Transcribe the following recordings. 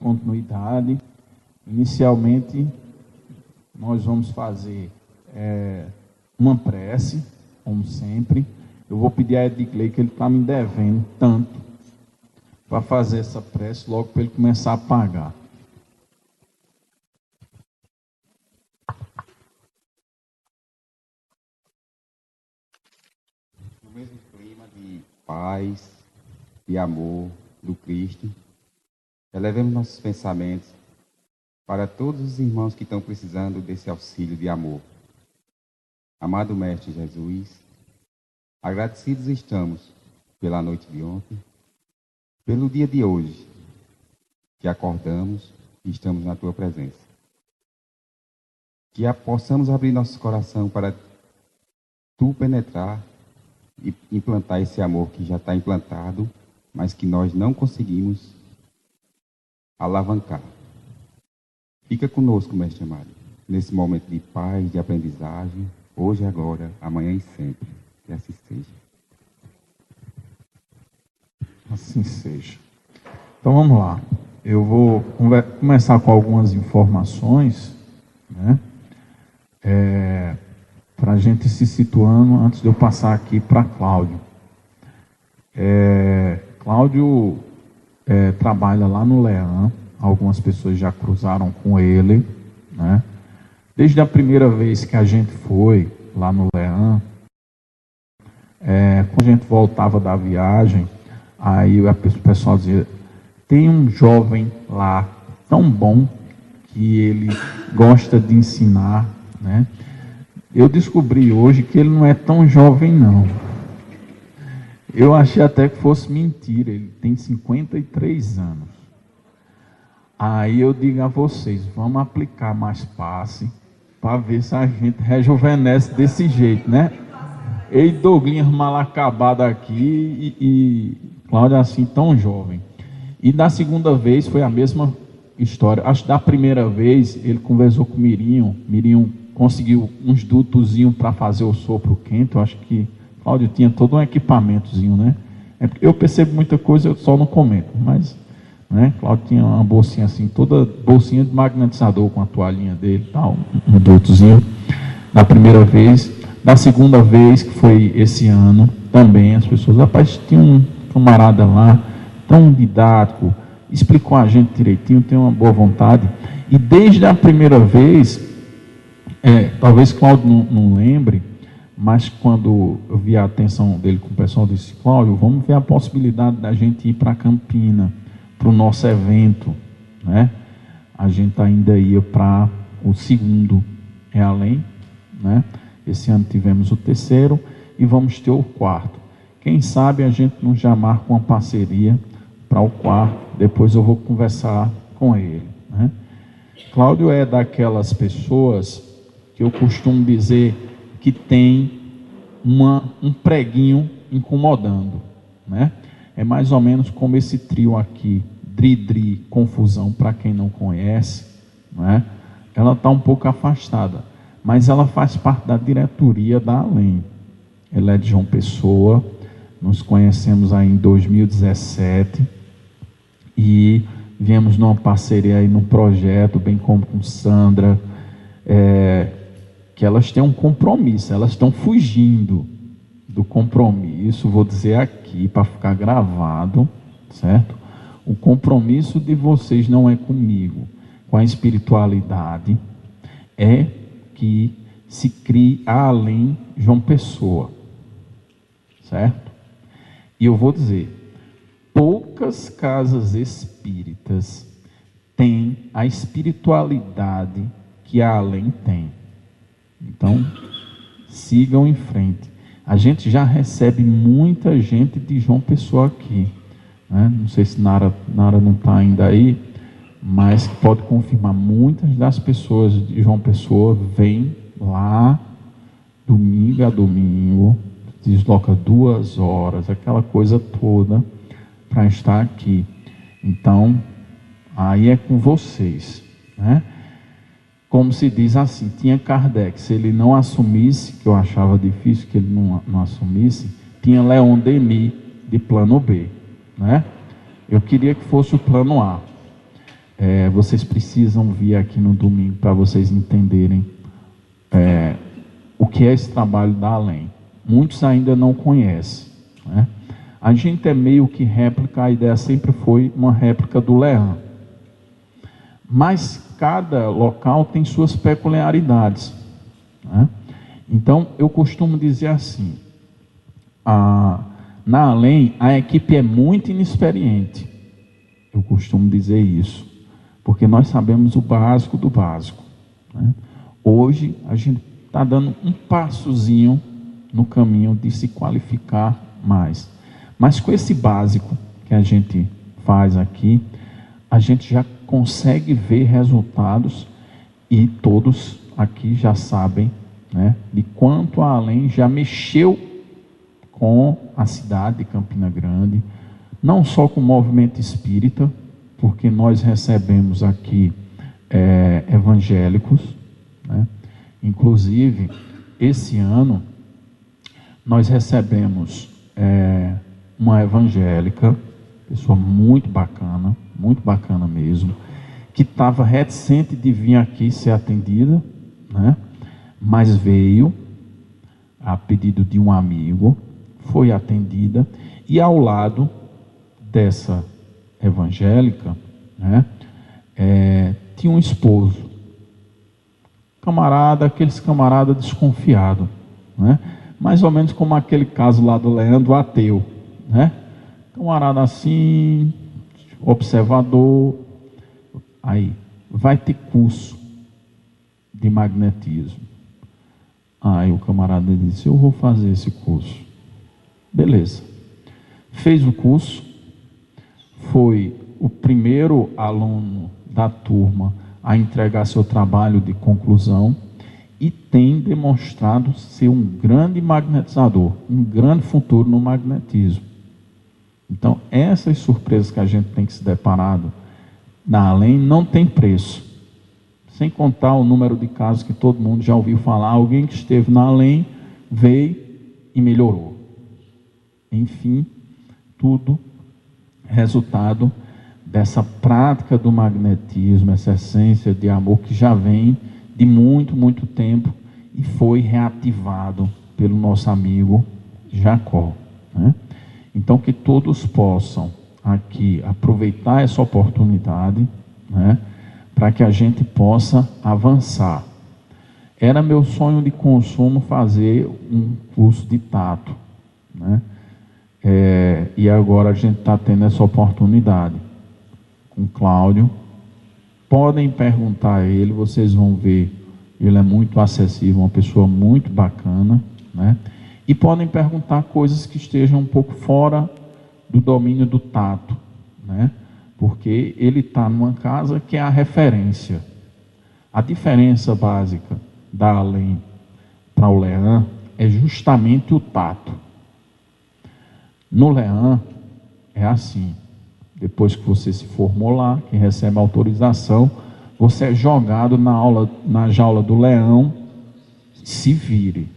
continuidade. Inicialmente, nós vamos fazer uma prece, como sempre. Eu vou pedir a Edgley, que ele está me devendo tanto, para fazer essa prece logo para ele começar a pagar. No mesmo clima de paz e amor do Cristo, elevemos nossos pensamentos para todos os irmãos que estão precisando desse auxílio de amor. Amado Mestre Jesus, agradecidos estamos pela noite de ontem, pelo dia de hoje, que acordamos e estamos na Tua presença. Que possamos abrir nosso coração para Tu penetrar e implantar esse amor que já está implantado, mas que nós não conseguimos alavancar. Fica conosco, Mestre amado, nesse momento de paz, de aprendizagem, hoje, agora, amanhã e sempre. Que assim seja. Assim seja. Então vamos lá. Eu vou começar com algumas informações, né? Para a gente se situando, antes de eu passar aqui para Cláudio. Cláudio trabalha lá no Leão. Algumas pessoas já cruzaram com ele, né? Desde a primeira vez que a gente foi lá no Leão, quando a gente voltava da viagem, aí o pessoal dizia: tem um jovem lá tão bom que ele gosta de ensinar, né? Eu descobri hoje que ele não é tão jovem, não. Eu achei até que fosse mentira, ele tem 53 anos. Aí eu digo a vocês, vamos aplicar mais passe, para ver se a gente rejuvenesce desse jeito, né? Ei, Douglinhas mal acabado aqui e Cláudio assim tão jovem. E da segunda vez foi a mesma história. Acho que da primeira vez ele conversou com o Mirinho. Mirinho conseguiu uns dutozinhos para fazer o sopro quente. Eu acho que Cláudio tinha todo um equipamentozinho, né? Eu percebo muita coisa, eu só não comento, mas, né? Cláudio tinha uma bolsinha assim, toda bolsinha de magnetizador com a toalhinha dele e tal, um dutozinho. Da primeira vez. Da segunda vez, que foi esse ano, também as pessoas, rapaz, tinha um camarada lá, tão didático, explicou a gente direitinho, tem uma boa vontade. E desde a primeira vez, talvez Cláudio não lembre, mas quando eu vi a atenção dele com o pessoal, eu disse: Cláudio, vamos ver a possibilidade da gente ir para Campina, para o nosso evento, né? A gente ainda ia para o segundo Realém, né? Esse ano tivemos o terceiro e vamos ter o quarto. Quem sabe a gente não já marca uma parceria para o quarto, depois eu vou conversar com ele, né? Cláudio é daquelas pessoas que eu costumo dizer que tem um preguinho incomodando, né? É mais ou menos como esse trio aqui, Dri, Confusão, para quem não conhece, né? Ela está um pouco afastada, mas ela faz parte da diretoria da Além. Ela é de João Pessoa, nos conhecemos aí em 2017 e viemos numa parceria aí num projeto, bem como com Sandra, que elas têm um compromisso, elas estão fugindo do compromisso, vou dizer aqui para ficar gravado, certo? O compromisso de vocês não é comigo, com a espiritualidade, é que se crie a Além João Pessoa, certo? E eu vou dizer, poucas casas espíritas têm a espiritualidade que a Além tem. Então, sigam em frente. A gente já recebe muita gente de João Pessoa aqui, né? Não sei se Nara não está ainda aí, mas pode confirmar, muitas das pessoas de João Pessoa vêm lá domingo a domingo, desloca 2 horas, aquela coisa toda para estar aqui. Então, aí é com vocês, né? Como se diz assim, tinha Kardec, se ele não assumisse, que eu achava difícil que ele não assumisse, tinha Leon Denis de plano B, né? Eu queria que fosse o plano A. vocês precisam vir aqui no domingo para vocês entenderem o que é esse trabalho da Além. Muitos ainda não conhecem, né? A gente é meio que réplica, a ideia sempre foi uma réplica do Leão. Mas cada local tem suas peculiaridades, né? Então, eu costumo dizer assim, na Além, a equipe é muito inexperiente. Eu costumo dizer isso, porque nós sabemos o básico do básico, né? Hoje, a gente está dando um passozinho no caminho de se qualificar mais. Mas com esse básico que a gente faz aqui, a gente já consegue ver resultados e todos aqui já sabem, né, de quanto a Além já mexeu com a cidade de Campina Grande, não só com o movimento espírita, porque nós recebemos aqui evangélicos, né? Inclusive, esse ano, nós recebemos uma evangélica, pessoa muito bacana mesmo, que estava reticente de vir aqui ser atendida, né? Mas veio a pedido de um amigo, foi atendida, e ao lado dessa evangélica, né, tinha um esposo, aqueles camaradas desconfiados, né? Mais ou menos como aquele caso lá do Leandro ateu, né? Camarada assim, observador. Aí, vai ter curso de magnetismo. Aí o camarada disse, eu vou fazer esse curso. Beleza. Fez o curso, foi o primeiro aluno da turma a entregar seu trabalho de conclusão e tem demonstrado ser um grande magnetizador, um grande futuro no magnetismo. Então, essas surpresas que a gente tem que se deparado na Além não tem preço. Sem contar o número de casos que todo mundo já ouviu falar, alguém que esteve na Além, veio e melhorou. Enfim, tudo resultado dessa prática do magnetismo, essa essência de amor que já vem de muito, muito tempo e foi reativado pelo nosso amigo Jacó, né? Então, que todos possam aqui aproveitar essa oportunidade, né, para que a gente possa avançar. Era meu sonho de consumo fazer um curso de tato, né? E agora a gente está tendo essa oportunidade com o Cláudio. Podem perguntar a ele, vocês vão ver, ele é muito acessível, uma pessoa muito bacana, né? E podem perguntar coisas que estejam um pouco fora do domínio do tato, né? Porque ele está numa casa que é a referência. A diferença básica da Além para o Leão é justamente o tato. No Leão é assim, depois que você se formou lá, que recebe autorização, você é jogado na jaula do leão, se vire.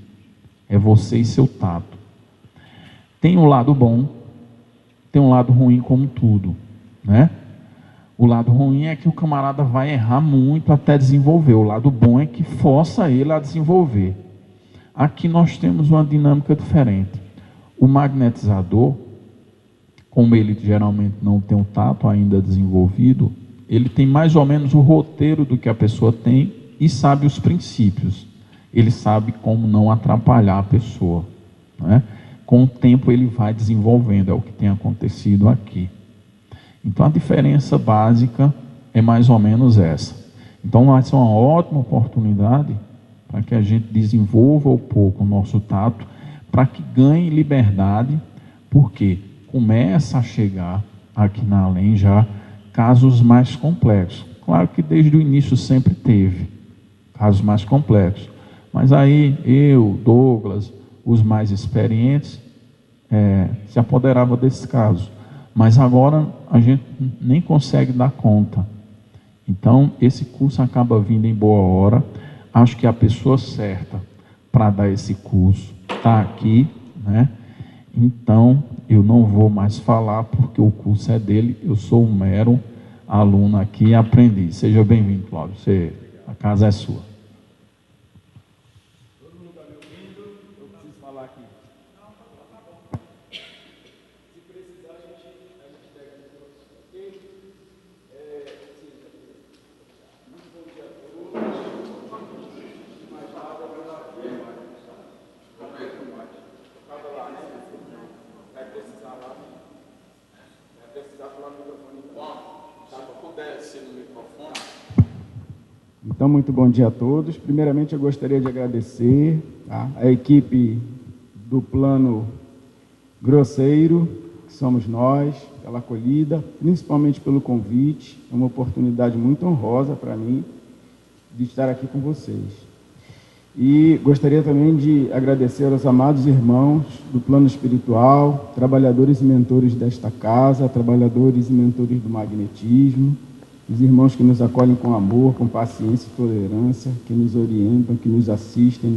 É você e seu tato. Tem um lado bom, tem um lado ruim como tudo, né? O lado ruim é que o camarada vai errar muito até desenvolver. O lado bom é que força ele a desenvolver. Aqui nós temos uma dinâmica diferente. O magnetizador, como ele geralmente não tem o tato ainda desenvolvido, ele tem mais ou menos o roteiro do que a pessoa tem e sabe os princípios. Ele sabe como não atrapalhar a pessoa, né? Com o tempo ele vai desenvolvendo, é o que tem acontecido aqui. Então a diferença básica é mais ou menos essa. Então vai ser uma ótima oportunidade para que a gente desenvolva um pouco o nosso tato, para que ganhe liberdade, porque começa a chegar aqui na Além já casos mais complexos. Claro que desde o início sempre teve casos mais complexos, mas aí eu, Douglas, os mais experientes, se apoderava desses casos. Mas agora a gente nem consegue dar conta. Então, esse curso acaba vindo em boa hora. Acho que a pessoa certa para dar esse curso está aqui, né? Então, eu não vou mais falar porque o curso é dele. Eu sou um mero aluno aqui e aprendiz. Seja bem-vindo, Cláudio. A casa é sua. Todo mundo está me ouvindo? Eu preciso falar aqui. Se precisar, a gente pega no próximo, ok? Muito bom dia a todos. Mais nada, cada lá, né? Vai precisar lá. Vai precisar falar no microfone. Se puder ser no microfone. Então, muito bom dia a todos. Primeiramente, eu gostaria de agradecer a equipe do Plano Grosseiro, que somos nós, pela acolhida, principalmente pelo convite. É uma oportunidade muito honrosa para mim de estar aqui com vocês. E gostaria também de agradecer aos amados irmãos do plano espiritual, trabalhadores e mentores desta casa, trabalhadores e mentores do magnetismo, os irmãos que nos acolhem com amor, com paciência e tolerância, que nos orientam, que nos assistem,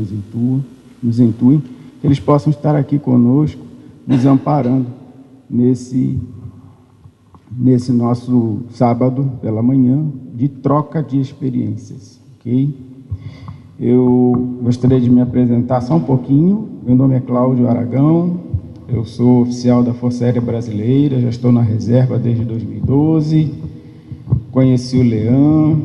nos intuem, que eles possam estar aqui conosco, nos amparando nesse nosso sábado pela manhã de troca de experiências, ok? Eu gostaria de me apresentar só um pouquinho. Meu nome é Cláudio Aragão, eu sou oficial da Força Aérea Brasileira, já estou na reserva desde 2012, conheci o Leão,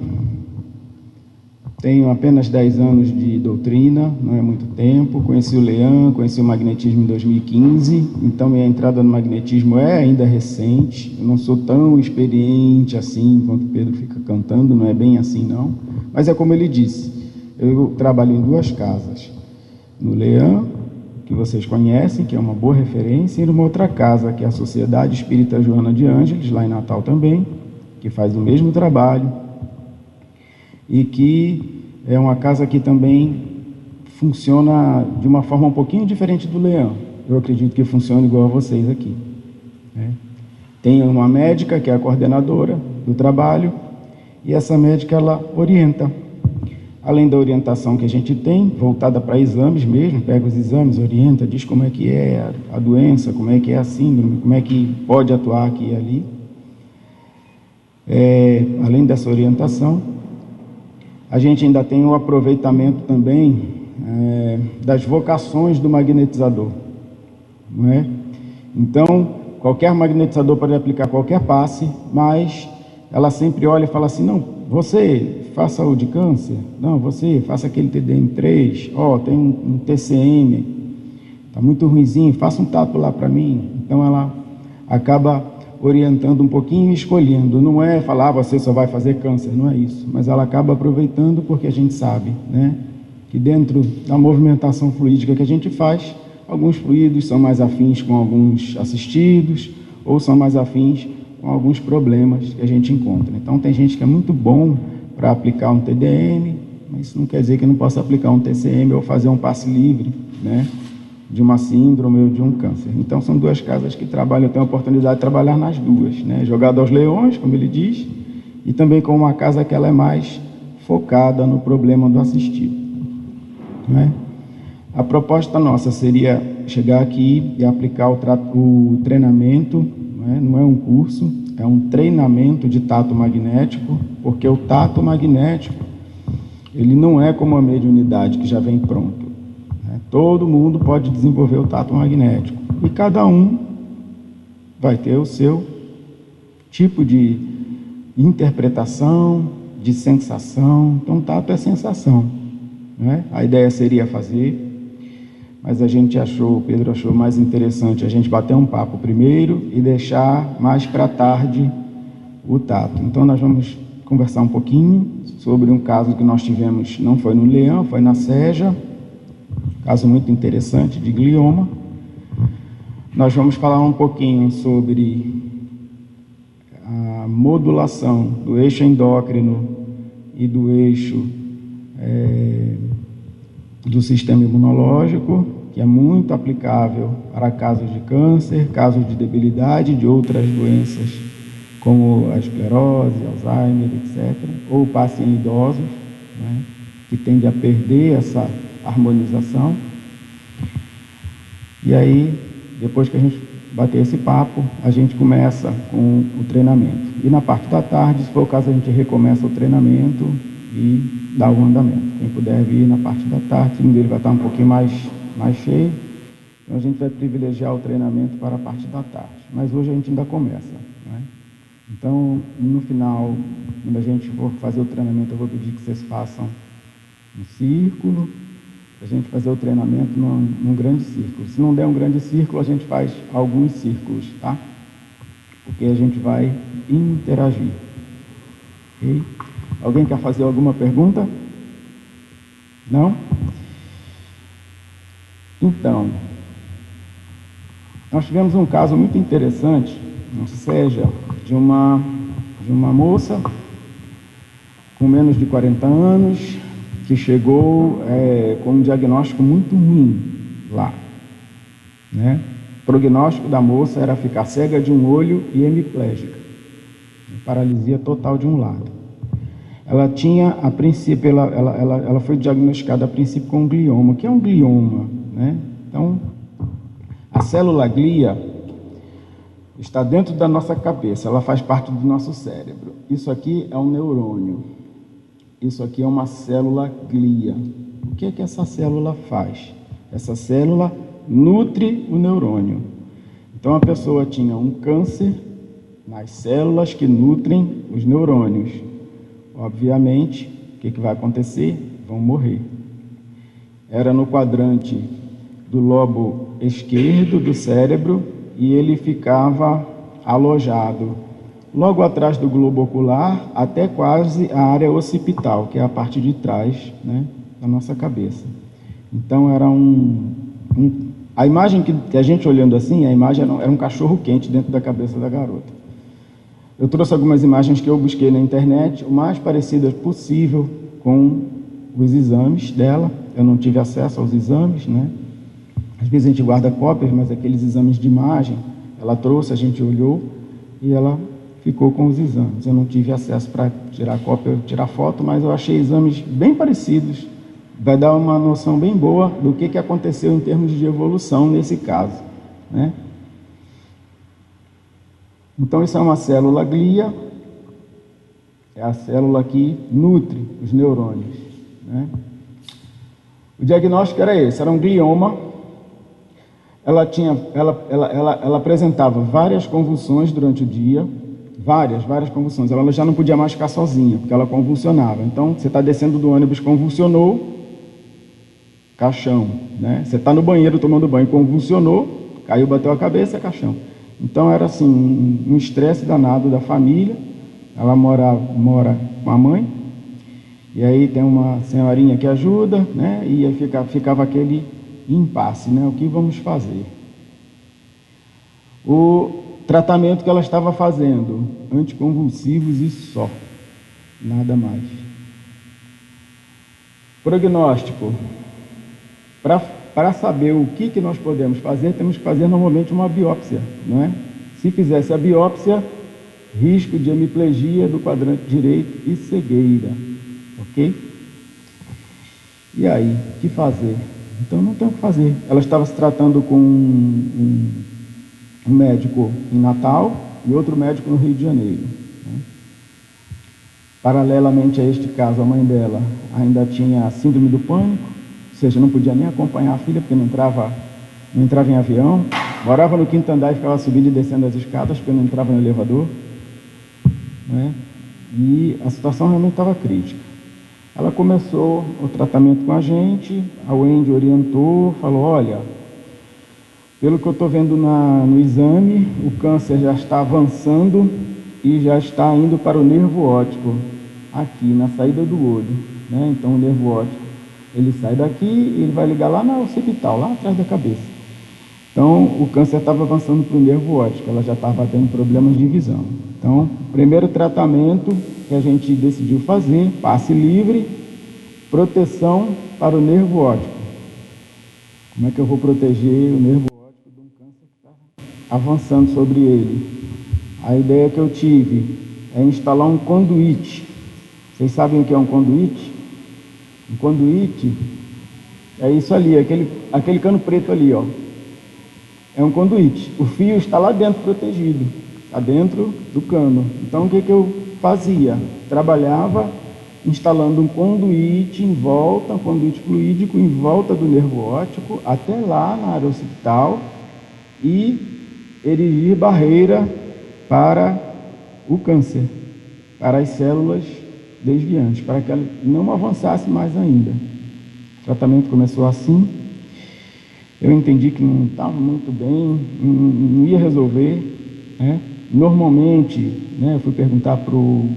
tenho apenas 10 anos de doutrina, não é muito tempo, conheci o Leão, conheci o magnetismo em 2015, então minha entrada no magnetismo é ainda recente, eu não sou tão experiente assim, enquanto o Pedro fica cantando, não é bem assim não, mas é como ele disse, eu trabalho em 2 casas, no Leão, que vocês conhecem, que é uma boa referência, e numa outra casa, que é a Sociedade Espírita Joana de Ângeles, lá em Natal também, que faz o mesmo trabalho, e que é uma casa que também funciona de uma forma um pouquinho diferente do Leão. Eu acredito que funciona igual a vocês aqui, né? Tem uma médica, que é a coordenadora do trabalho, e essa médica, ela orienta. Além da orientação que a gente tem, voltada para exames mesmo, pega os exames, orienta, diz como é que é a doença, como é que é a síndrome, como é que pode atuar aqui e ali. Além dessa orientação, a gente ainda tem o aproveitamento também das vocações do magnetizador, não é? Então, qualquer magnetizador pode aplicar qualquer passe, mas ela sempre olha e fala assim, não, você faça o de câncer, não, você faça aquele TDM3, tem um TCM, está muito ruinzinho, faça um tato lá para mim. Então ela acaba orientando um pouquinho e escolhendo, não é falar, você só vai fazer câncer, não é isso, mas ela acaba aproveitando porque a gente sabe, né, que dentro da movimentação fluídica que a gente faz, alguns fluidos são mais afins com alguns assistidos, ou são mais afins com alguns problemas que a gente encontra. Então tem gente que é muito bom para aplicar um TDM, mas isso não quer dizer que não possa aplicar um TCM ou fazer um passe livre, né, de uma síndrome ou de um câncer. Então são 2 casas que trabalham, eu tenho a oportunidade de trabalhar nas 2, né, jogado aos leões, como ele diz, e também com uma casa que ela é mais focada no problema do assistido, né? A proposta nossa seria chegar aqui e aplicar o treinamento, né? Não é um curso, é um treinamento de tato magnético, porque o tato magnético, ele não é como a mediunidade que já vem pronto, né? Todo mundo pode desenvolver o tato magnético, e cada um vai ter o seu tipo de interpretação, de sensação. Então, tato é sensação, né? A ideia seria fazer, mas a gente achou, o Pedro achou mais interessante a gente bater um papo primeiro e deixar mais para tarde o tato. Então nós vamos conversar um pouquinho sobre um caso que nós tivemos, não foi no Leão, foi na Seja, caso muito interessante de glioma. Nós vamos falar um pouquinho sobre a modulação do eixo endócrino e do eixo do sistema imunológico, que é muito aplicável para casos de câncer, casos de debilidade, de outras doenças, como a esclerose, Alzheimer, etc., ou passe em idosos, né, que tende a perder essa harmonização. E aí, depois que a gente bater esse papo, a gente começa com o treinamento. E na parte da tarde, se for o caso, a gente recomeça o treinamento e dá o andamento. Quem puder vir na parte da tarde, o time dele vai estar um pouquinho mais cheio, então a gente vai privilegiar o treinamento para a parte da tarde. Mas hoje a gente ainda começa, né? Então, no final, quando a gente for fazer o treinamento, eu vou pedir que vocês façam um círculo, para a gente fazer o treinamento num grande círculo. Se não der um grande círculo, a gente faz alguns círculos, tá? Porque a gente vai interagir. Ok? Alguém quer fazer alguma pergunta? Não? Então, nós tivemos um caso muito interessante, ou seja, de uma moça com menos de 40 anos, que chegou com um diagnóstico muito ruim lá, né? O prognóstico da moça era ficar cega de um olho e hemiplégica, paralisia total de um lado. Ela tinha, a princípio, ela foi diagnosticada a princípio com um glioma. O que é um glioma, né? Então, a célula glia está dentro da nossa cabeça, ela faz parte do nosso cérebro. Isso aqui é um neurônio. Isso aqui é uma célula glia. O que é que essa célula faz? Essa célula nutre o neurônio. Então a pessoa tinha um câncer nas células que nutrem os neurônios. Obviamente, o que vai acontecer? Vão morrer. Era no quadrante do lobo esquerdo do cérebro e ele ficava alojado logo atrás do globo ocular, até quase a área occipital, que é a parte de trás, né, da nossa cabeça. Então era a imagem que a gente olhando assim, a imagem era um cachorro quente dentro da cabeça da garota. Eu trouxe algumas imagens que eu busquei na internet, o mais parecidas possível com os exames dela. Eu não tive acesso aos exames, né? Às vezes a gente guarda cópias, mas aqueles exames de imagem, ela trouxe, a gente olhou e ela ficou com os exames. Eu não tive acesso para tirar cópia, tirar foto, mas eu achei exames bem parecidos. Vai dar uma noção bem boa do que aconteceu em termos de evolução nesse caso, né? Então, isso é uma célula glia, é a célula que nutre os neurônios, né? O diagnóstico era esse, era um glioma. Ela apresentava várias convulsões durante o dia, várias convulsões. Ela já não podia mais ficar sozinha, porque ela convulsionava. Então, você está descendo do ônibus, convulsionou, caixão, né? Você está no banheiro tomando banho, convulsionou, caiu, bateu a cabeça, caixão. Então, era assim, um estresse danado da família. Ela mora com a mãe, e aí tem uma senhorinha que ajuda, né? E aí ficava aquele impasse, né? O que vamos fazer? O tratamento que ela estava fazendo, anticonvulsivos e só, nada mais. Prognóstico. Para saber o que nós podemos fazer, temos que fazer normalmente uma biópsia, não é? Se fizesse a biópsia, risco de hemiplegia do quadrante direito e cegueira, ok? E aí, o que fazer? Então não tem o que fazer. Ela estava se tratando com um médico em Natal e outro médico no Rio de Janeiro, né? Paralelamente a este caso, a mãe dela ainda tinha síndrome do pânico, ou seja, não podia nem acompanhar a filha porque não entrava em avião, morava no quinto andar e ficava subindo e descendo as escadas porque não entrava no elevador, né? E a situação realmente estava crítica. Ela começou o tratamento com a gente, a Wendy orientou, falou, olha, pelo que eu estou vendo no exame, o câncer já está avançando e já está indo para o nervo óptico, aqui na saída do olho, né? Então o nervo óptico, ele sai daqui e ele vai ligar lá na occipital, lá atrás da cabeça. Então o câncer estava avançando para o nervo óptico, ela já estava tendo problemas de visão. Então, primeiro tratamento que a gente decidiu fazer, passe livre, proteção para o nervo óptico. Como é que eu vou proteger o nervo óptico de um câncer que está avançando sobre ele? A ideia que eu tive é instalar um conduíte. Vocês sabem o que é um conduíte? Um conduíte é isso ali, aquele cano preto ali, ó. É um conduíte. O fio está lá dentro protegido. dentro do cano. Então, o que eu fazia? Trabalhava instalando um conduíte em volta, um conduíte fluídico em volta do nervo óptico, até lá na área occipital, e erigir barreira para o câncer, para as células desviantes, para que ela não avançasse mais ainda. O tratamento começou assim. Eu entendi que não estava muito bem, não ia resolver, né? Normalmente, né, eu fui perguntar para o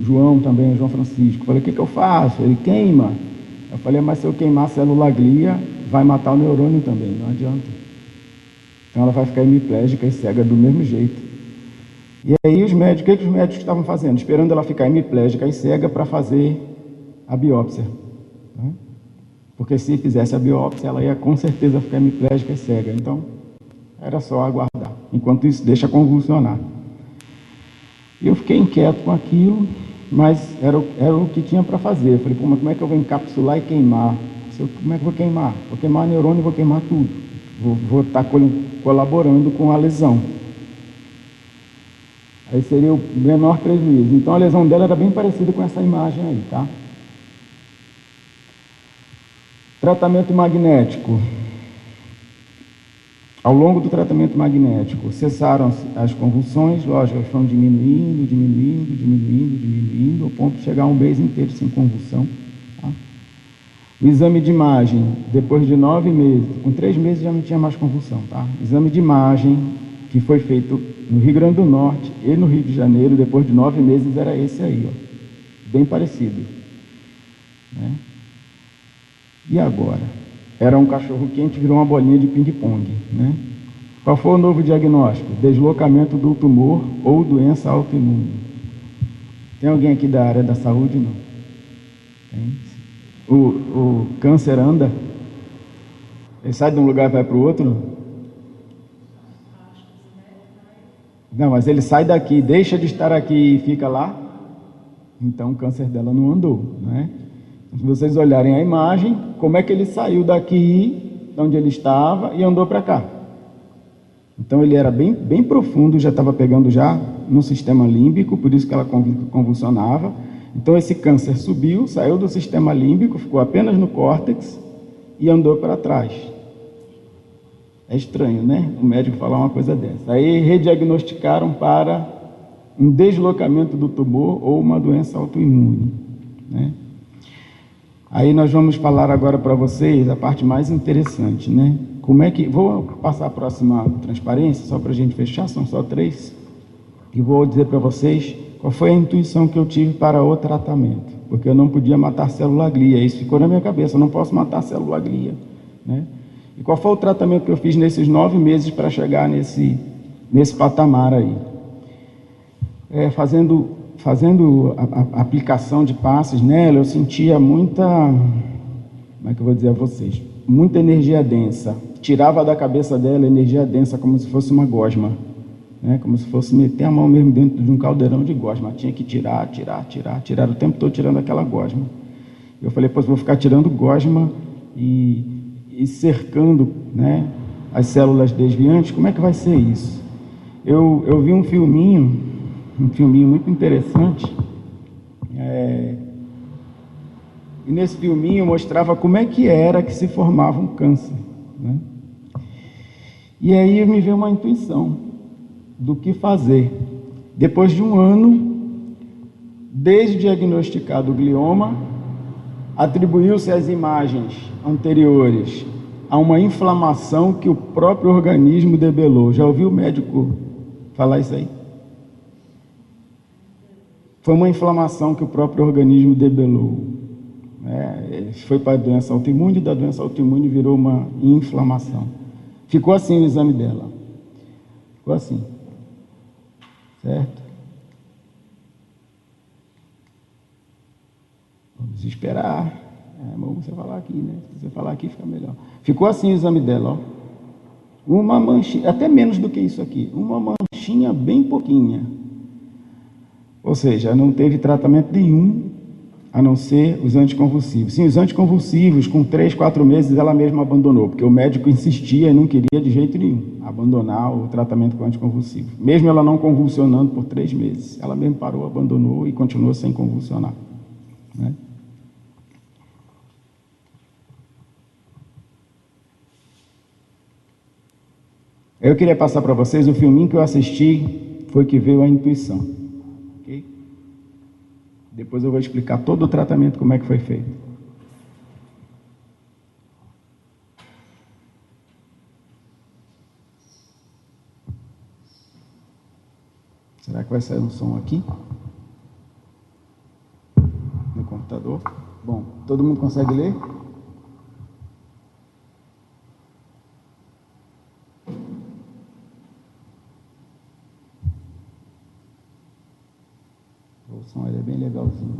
João também, o João Francisco, falei, o que eu faço? Ele queima. Eu falei, mas se eu queimar a célula glia, vai matar o neurônio também, não adianta. Então ela vai ficar hemiplégica e cega do mesmo jeito. E aí os médicos, o que os médicos estavam fazendo? Esperando ela ficar hemiplégica e cega para fazer a biópsia, né? Porque se fizesse a biópsia, ela ia com certeza ficar hemiplégica e cega. Então, era só aguardar. Enquanto isso, deixa convulsionar. E eu fiquei inquieto com aquilo, mas era o que tinha para fazer. Eu falei, pô, mas como é que eu vou encapsular e queimar? Como é que eu vou queimar? Vou queimar neurônio, vou queimar tudo. Vou estar colaborando com a lesão. Aí seria o menor prejuízo. Então, a lesão dela era bem parecida com essa imagem aí, tá? Tratamento magnético. Ao longo do tratamento magnético, cessaram as convulsões, lógico, elas foram diminuindo, ao ponto de chegar a um mês inteiro sem convulsão. Tá? O exame de imagem, depois de 9 meses, com 3 meses já não tinha mais convulsão. Tá? Exame de imagem, que foi feito no Rio Grande do Norte e no Rio de Janeiro, depois de 9 meses, era esse aí, ó, bem parecido. Né? E agora? Era um cachorro quente, virou uma bolinha de ping-pong, né? Qual foi o novo diagnóstico? Deslocamento do tumor ou doença autoimune. Tem alguém aqui da área da saúde? Não? Tem? O câncer anda? Ele sai de um lugar e vai para o outro? Não, mas ele sai daqui, deixa de estar aqui e fica lá? Então o câncer dela não andou, né? Se vocês olharem a imagem, como é que ele saiu daqui, de onde ele estava, e andou para cá. Então ele era bem profundo, já estava pegando já no sistema límbico, por isso que ela convulsionava. Então esse câncer subiu, saiu do sistema límbico, ficou apenas no córtex e andou para trás. É estranho, né? O médico falar uma coisa dessa. Aí rediagnosticaram para um deslocamento do tumor ou uma doença autoimune, né? Aí nós vamos falar agora para vocês a parte mais interessante, né? Como é que... Vou passar a próxima transparência, só para a gente fechar, são só 3. E vou dizer para vocês qual foi a intuição que eu tive para o tratamento. Porque eu não podia matar célula glia, isso ficou na minha cabeça, eu não posso matar célula glia, né? E qual foi o tratamento que eu fiz nesses 9 meses para chegar nesse patamar aí? Fazendo a aplicação de passes nela, eu sentia muita, como é que eu vou dizer a vocês, muita energia densa. Tirava da cabeça dela energia densa, como se fosse uma gosma, né? Como se fosse meter a mão mesmo dentro de um caldeirão de gosma. Tinha que tirar o tempo todo tirando aquela gosma. Eu falei, pois vou ficar tirando gosma e cercando, né, as células desviantes, como é que vai ser isso? Eu vi um filminho muito interessante, e nesse filminho mostrava como é que era que se formava um câncer, né? E aí me veio uma intuição do que fazer. Depois de um ano, desde diagnosticado o glioma, atribuiu-se às imagens anteriores a uma inflamação que o próprio organismo debelou. Já ouviu o médico falar isso aí? Foi uma inflamação que o próprio organismo debelou. Foi para a doença autoimune, da doença autoimune virou uma inflamação. Ficou assim o exame dela. Ficou assim. Certo? Vamos esperar. Vamos você falar aqui, né? Se você falar aqui, fica melhor. Ficou assim o exame dela, ó. Uma manchinha, até menos do que isso aqui. Uma manchinha bem pouquinha. Ou seja, não teve tratamento nenhum a não ser os anticonvulsivos. Sim, os anticonvulsivos, com 3, 4 meses, ela mesma abandonou, porque o médico insistia e não queria de jeito nenhum abandonar o tratamento com anticonvulsivo. Mesmo ela não convulsionando por 3 meses, ela mesmo parou, abandonou e continuou sem convulsionar, né? Eu queria passar para vocês o filminho que eu assisti, foi que veio a intuição. Okay? Depois eu vou explicar todo o tratamento, como é que foi feito. Será que vai sair um som aqui? No computador? Bom, todo mundo consegue ler? O som é bem legalzinho.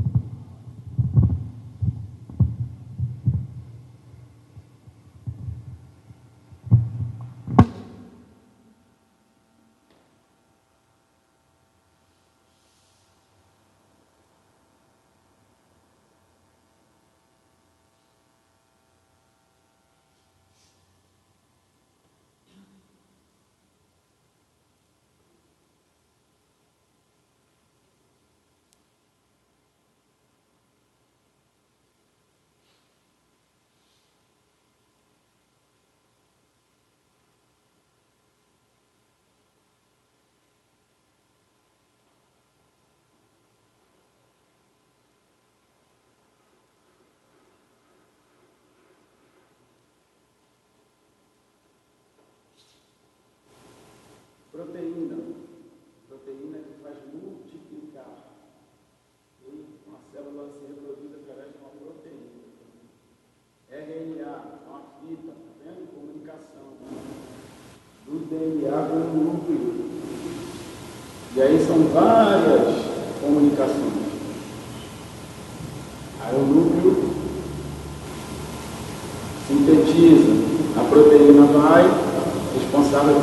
Proteína que faz multiplicar. Uma célula se reproduz através de uma proteína. RNA, uma fita, tá vendo? Comunicação do DNA com o núcleo. E aí são várias comunicações. Aí o núcleo sintetiza, a proteína vai, responsável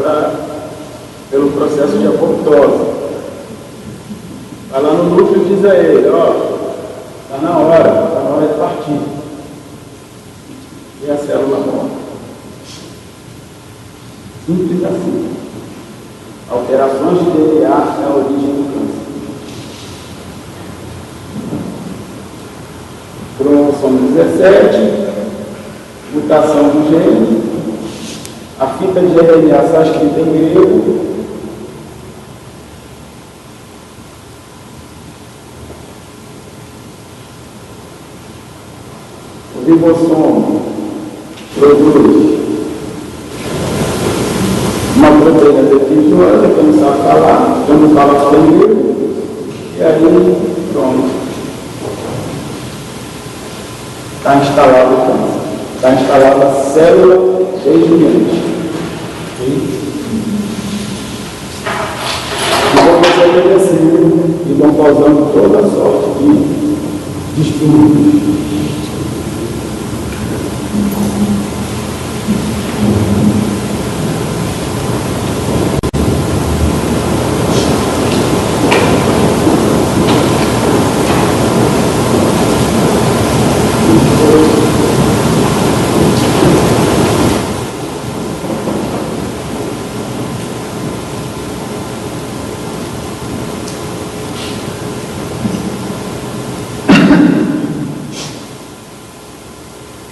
pelo processo de apoptose. Vai lá no núcleo e diz a ele, ó, está na hora de partir. E a célula morre. Simples assim. Alterações de DNA é a origem do câncer. Cromossomo 17, mutação do gene, a fita de RNA está escrita em grego, o ribossomo produz uma proteína defeituosa que não sabe falar, que não fala em grego, e aí pronto. Está instalado o câncer. Está instalada a célula desviante. E vão se obedecendo e vão causando toda sorte de distúrbios.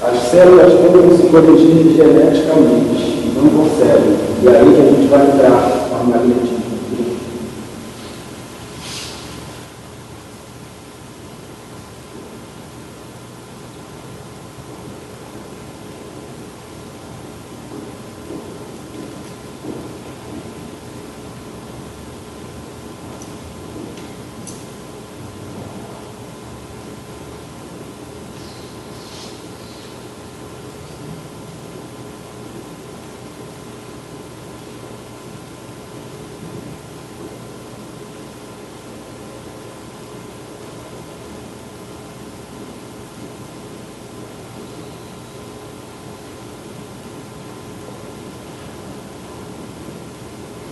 As células podem se corrigir geneticamente, não conseguem. E aí que a gente vai entrar no magnetismo.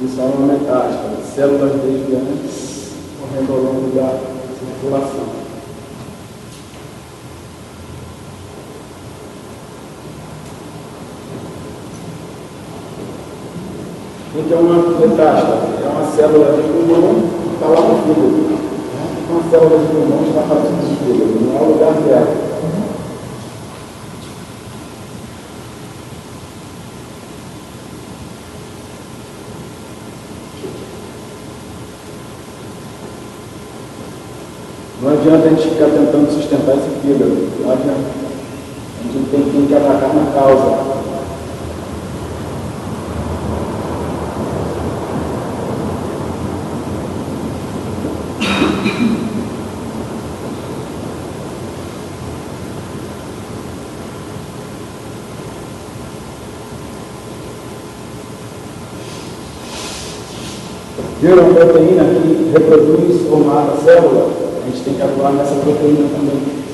Isso é uma metástase, células desviantes correndo ao longo da circulação. O que é uma metástase? É uma célula de pulmão que está lá no fígado. Uma célula de pulmão está fazendo no fígado, não é o lugar dela. Não adianta a gente ficar tentando sustentar esse fígado. Não adianta. A gente tem que atacar na causa. Viram a proteína que reproduz ou mata a célula? A gente tem que atuar nessa proteína também.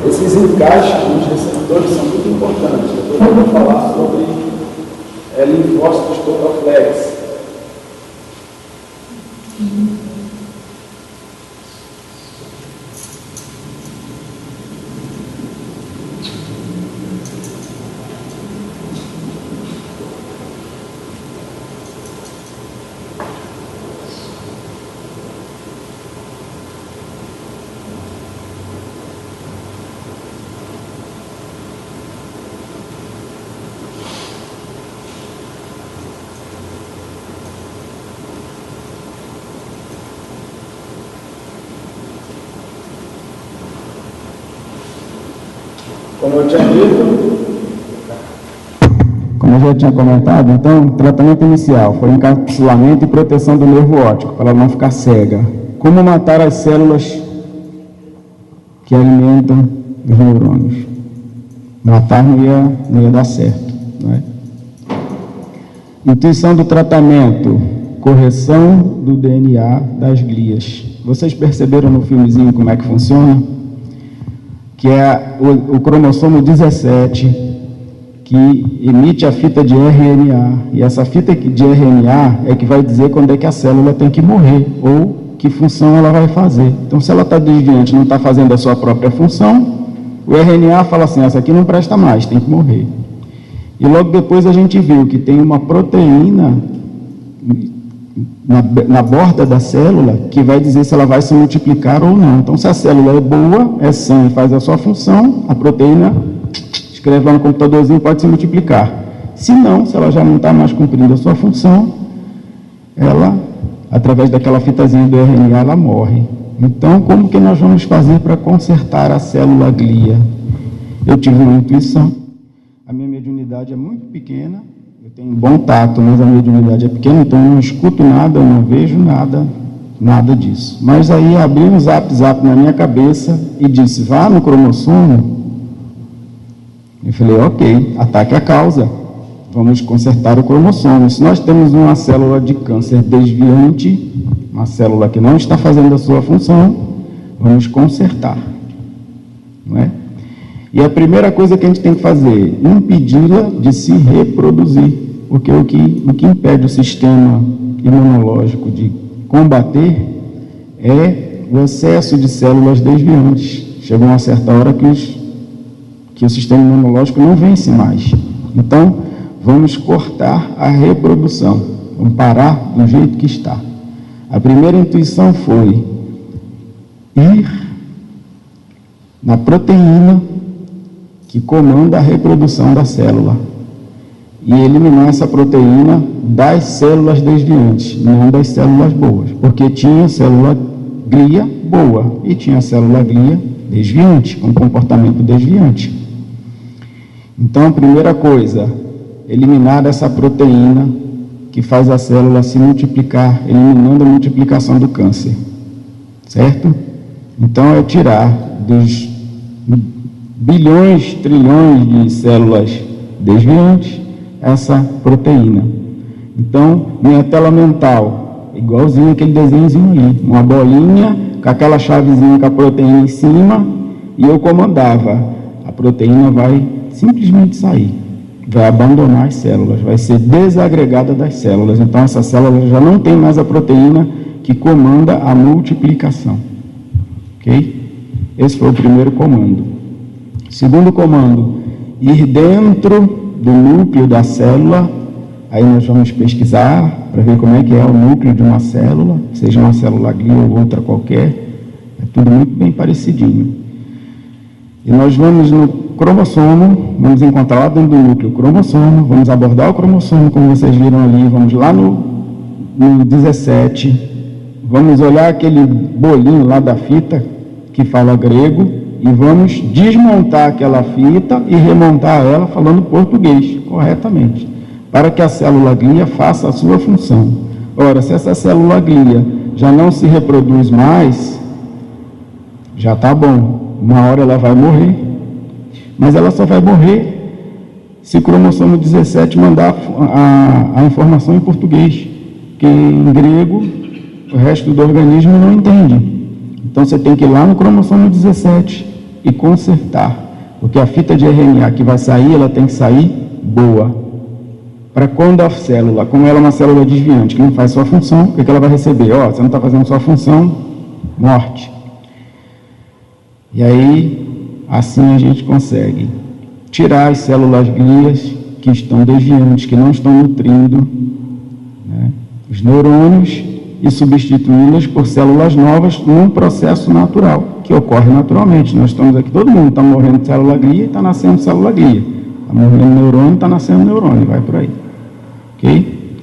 Esses encaixes nos receptores são muito importantes. Depois eu vou falar sobre linfócitos totoflex. Como eu já tinha comentado, então, o tratamento inicial foi encapsulamento e proteção do nervo óptico, para ela não ficar cega. Como matar as células que alimentam os neurônios? Matar não ia dar certo. Não é? Intuição do tratamento, correção do DNA das glias. Vocês perceberam no filmezinho como é que funciona? Que é o cromossomo 17, que emite a fita de RNA. E essa fita de RNA é que vai dizer quando é que a célula tem que morrer, ou que função ela vai fazer. Então, se ela está desviante, não está fazendo a sua própria função, o RNA fala assim, essa aqui não presta mais, tem que morrer. E logo depois a gente viu que tem uma proteína na borda da célula que vai dizer se ela vai se multiplicar ou não. Então, se a célula é boa, é sã e faz a sua função, a proteína escreve lá no computadorzinho, pode se multiplicar. Se não, se ela já não está mais cumprindo a sua função, ela, através daquela fitazinha do RNA, ela morre. Então, como que nós vamos fazer para consertar a célula glia? Eu tive uma intuição. A minha mediunidade é muito pequena, eu tenho um bom tato, mas a mediunidade é pequena, então eu não escuto nada, eu não vejo nada disso. Mas aí abri um zap na minha cabeça e disse, vá no cromossomo. Eu falei, ok, ataque a causa, vamos consertar o cromossomo. Se nós temos uma célula de câncer desviante, uma célula que não está fazendo a sua função, vamos consertar, não é? E a primeira coisa que a gente tem que fazer, impedi-la de se reproduzir, porque o que impede o sistema imunológico de combater é o excesso de células desviantes. Chega uma certa hora que o sistema imunológico não vence mais. Então, vamos cortar a reprodução, vamos parar do jeito que está. A primeira intuição foi ir na proteína que comanda a reprodução da célula e eliminar essa proteína das células desviantes, não das células boas, porque tinha célula glia boa e tinha célula glia desviante, com comportamento desviante. Então, a primeira coisa, eliminar essa proteína que faz a célula se multiplicar, eliminando a multiplicação do câncer, certo? Então, é tirar dos bilhões, trilhões de células desviantes, essa proteína. Então, minha tela mental, igualzinho aquele desenhozinho ali, uma bolinha com aquela chavezinha com a proteína em cima, e eu comandava. A proteína vai simplesmente sair, vai abandonar as células, vai ser desagregada das células. Então, essa célula já não tem mais a proteína que comanda a multiplicação. Ok? Esse foi o primeiro comando. Segundo comando, ir dentro do núcleo da célula. Aí nós vamos pesquisar para ver como é que é o núcleo de uma célula, seja uma célula glia ou outra qualquer. É tudo muito bem parecidinho. E nós vamos no cromossomo, vamos encontrar lá dentro do núcleo o cromossomo, vamos abordar o cromossomo, como vocês viram ali, vamos lá no 17, vamos olhar aquele bolinho lá da fita, que fala grego, e vamos desmontar aquela fita e remontar ela falando português, corretamente, para que a célula glia faça a sua função. Ora, se essa célula glia já não se reproduz mais, já está bom. Uma hora ela vai morrer, mas ela só vai morrer se o cromossomo 17 mandar a informação em português, que em grego o resto do organismo não entende. Então você tem que ir lá no cromossomo 17 e consertar, porque a fita de RNA que vai sair, ela tem que sair boa. Para quando a célula, como ela é uma célula desviante, que não faz sua função, o que ela vai receber? Ó, você não está fazendo sua função, morte. E aí, assim a gente consegue tirar as células glias que estão desviantes, que não estão nutrindo, né, os neurônios, e substituí-las por células novas num processo natural, que ocorre naturalmente. Nós estamos aqui, todo mundo está morrendo de célula glia e está nascendo célula glia. Está morrendo neurônio, está nascendo neurônio, vai por aí. Ok?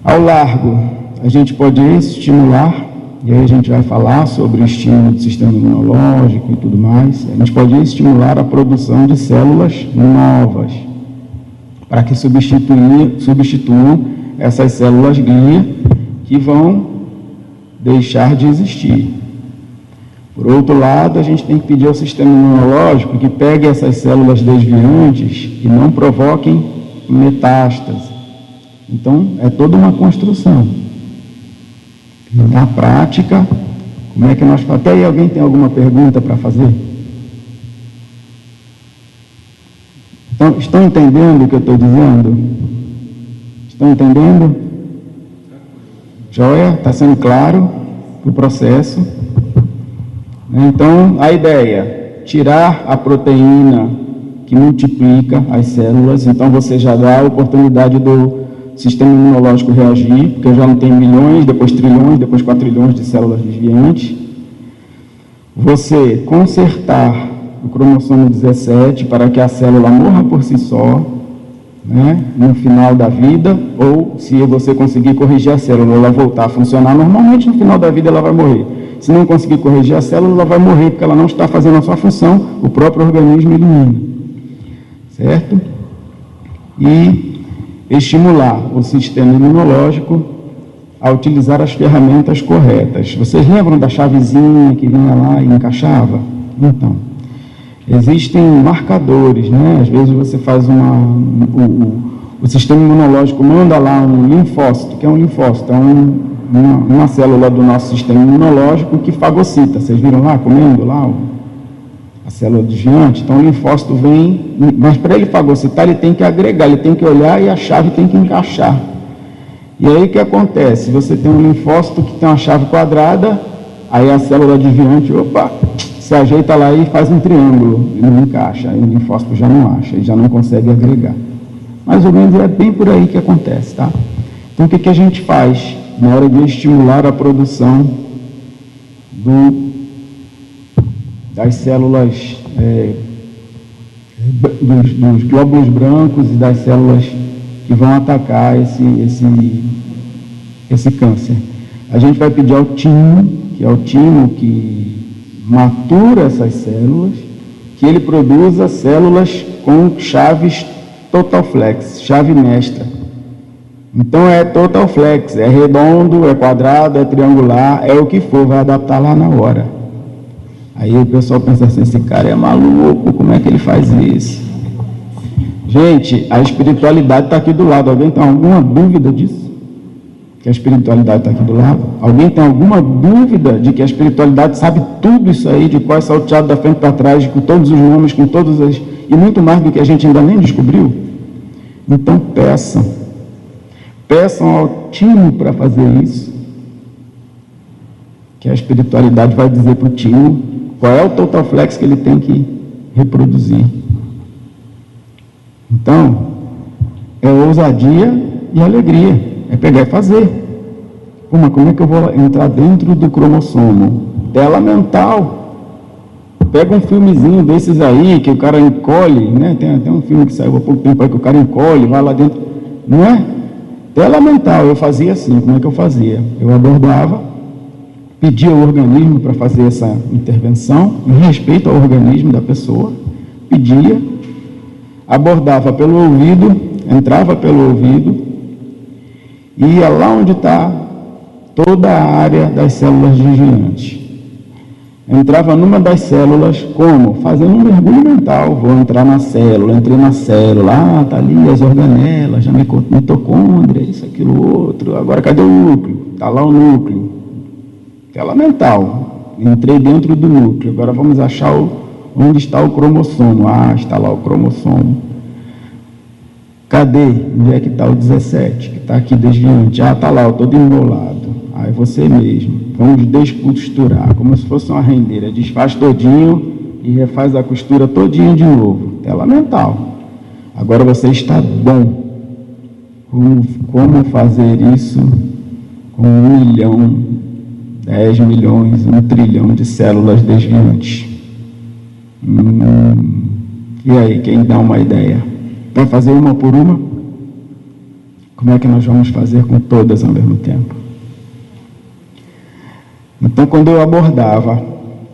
Ao largo, a gente pode estimular, e aí a gente vai falar sobre o estímulo do sistema imunológico e tudo mais. A gente pode estimular a produção de células novas, para que substituam essas células glia que vão deixar de existir. Por outro lado, a gente tem que pedir ao sistema imunológico que pegue essas células desviantes e não provoquem metástase. Então, é toda uma construção. Na prática, como é que nós fazemos? Até aí, alguém tem alguma pergunta para fazer? Então, estão entendendo o que eu estou dizendo? Estão entendendo? Joia? Está sendo claro o processo? Então, a ideia, tirar a proteína que multiplica as células, então você já dá a oportunidade do sistema imunológico reagir, porque eu já não tenho milhões, depois trilhões, depois 4 trilhões de células desviantes. Você consertar o cromossomo 17 para que a célula morra por si só, né, no final da vida, ou se você conseguir corrigir a célula, ela voltar a funcionar normalmente, no final da vida ela vai morrer. Se não conseguir corrigir a célula, ela vai morrer, porque ela não está fazendo a sua função, o próprio organismo elimina. Certo? E estimular o sistema imunológico a utilizar as ferramentas corretas. Vocês lembram da chavezinha que vinha lá e encaixava? Então, existem marcadores, né? Às vezes você faz o sistema imunológico manda lá um linfócito, que é um linfócito, é uma célula do nosso sistema imunológico que fagocita. Vocês viram lá, comendo lá a célula desviante? Então o linfócito vem, mas para ele fagocitar ele tem que agregar, ele tem que olhar e a chave tem que encaixar. E aí o que acontece? Você tem um linfócito que tem uma chave quadrada, aí a célula desviante, se ajeita lá e faz um triângulo, e não encaixa, aí o linfócito já não acha, ele já não consegue agregar. Mais ou menos é bem por aí que acontece, tá? Então o que a gente faz na hora de estimular a produção das células, dos glóbulos brancos e das células que vão atacar esse câncer? A gente vai pedir ao timo, que é o timo que matura essas células, que ele produza células com chaves total flex, chave mestra. Então é total flex, é redondo, é quadrado, é triangular, é o que for, vai adaptar lá na hora. Aí o pessoal pensa assim, esse cara é maluco, como é que ele faz isso? Gente, a espiritualidade está aqui do lado. Alguém tem alguma dúvida disso? Que a espiritualidade está aqui do lado? Alguém tem alguma dúvida de que a espiritualidade sabe tudo isso aí, de qual é salteado da frente para trás, com todos os nomes, com todas as... e muito mais do que a gente ainda nem descobriu? Então peçam. Peçam ao Timo para fazer isso. Que a espiritualidade vai dizer para o Timo qual é o total flex que ele tem que reproduzir. Então, é ousadia e alegria. É pegar e fazer. Como é que eu vou entrar dentro do cromossomo? Tela mental. Pega um filmezinho desses aí, que o cara encolhe, né? Tem até um filme que saiu há pouco tempo aí, que o cara encolhe, vai lá dentro. Não é? Tela mental. Eu fazia assim. Como é que eu fazia? Eu abordava, pedia ao organismo para fazer essa intervenção, em respeito ao organismo da pessoa, pedia, abordava pelo ouvido, entrava pelo ouvido, ia lá onde está toda a área das células desviantes. Entrava numa das células, como? Fazendo um mergulho mental. Vou entrar na célula, entrei na célula, está ali as organelas, já mitocôndria, isso, aquilo, outro. Agora cadê o núcleo? Está lá o núcleo. Tela mental. Entrei dentro do núcleo. Agora vamos achar onde está o cromossomo. Está lá o cromossomo. Cadê? Onde é que está o 17? Que está aqui desviante. Está lá, todo enrolado. É você mesmo. Vamos descosturar, como se fosse uma rendeira. Desfaz todinho e refaz a costura todinho de novo. Tela mental. Agora você está bom. Como fazer isso com 1 milhão, 10 milhões, 1 trilhão de células desviantes? E aí, quem dá uma ideia? Vai fazer uma por uma? Como é que nós vamos fazer com todas ao mesmo tempo? Então, quando eu abordava,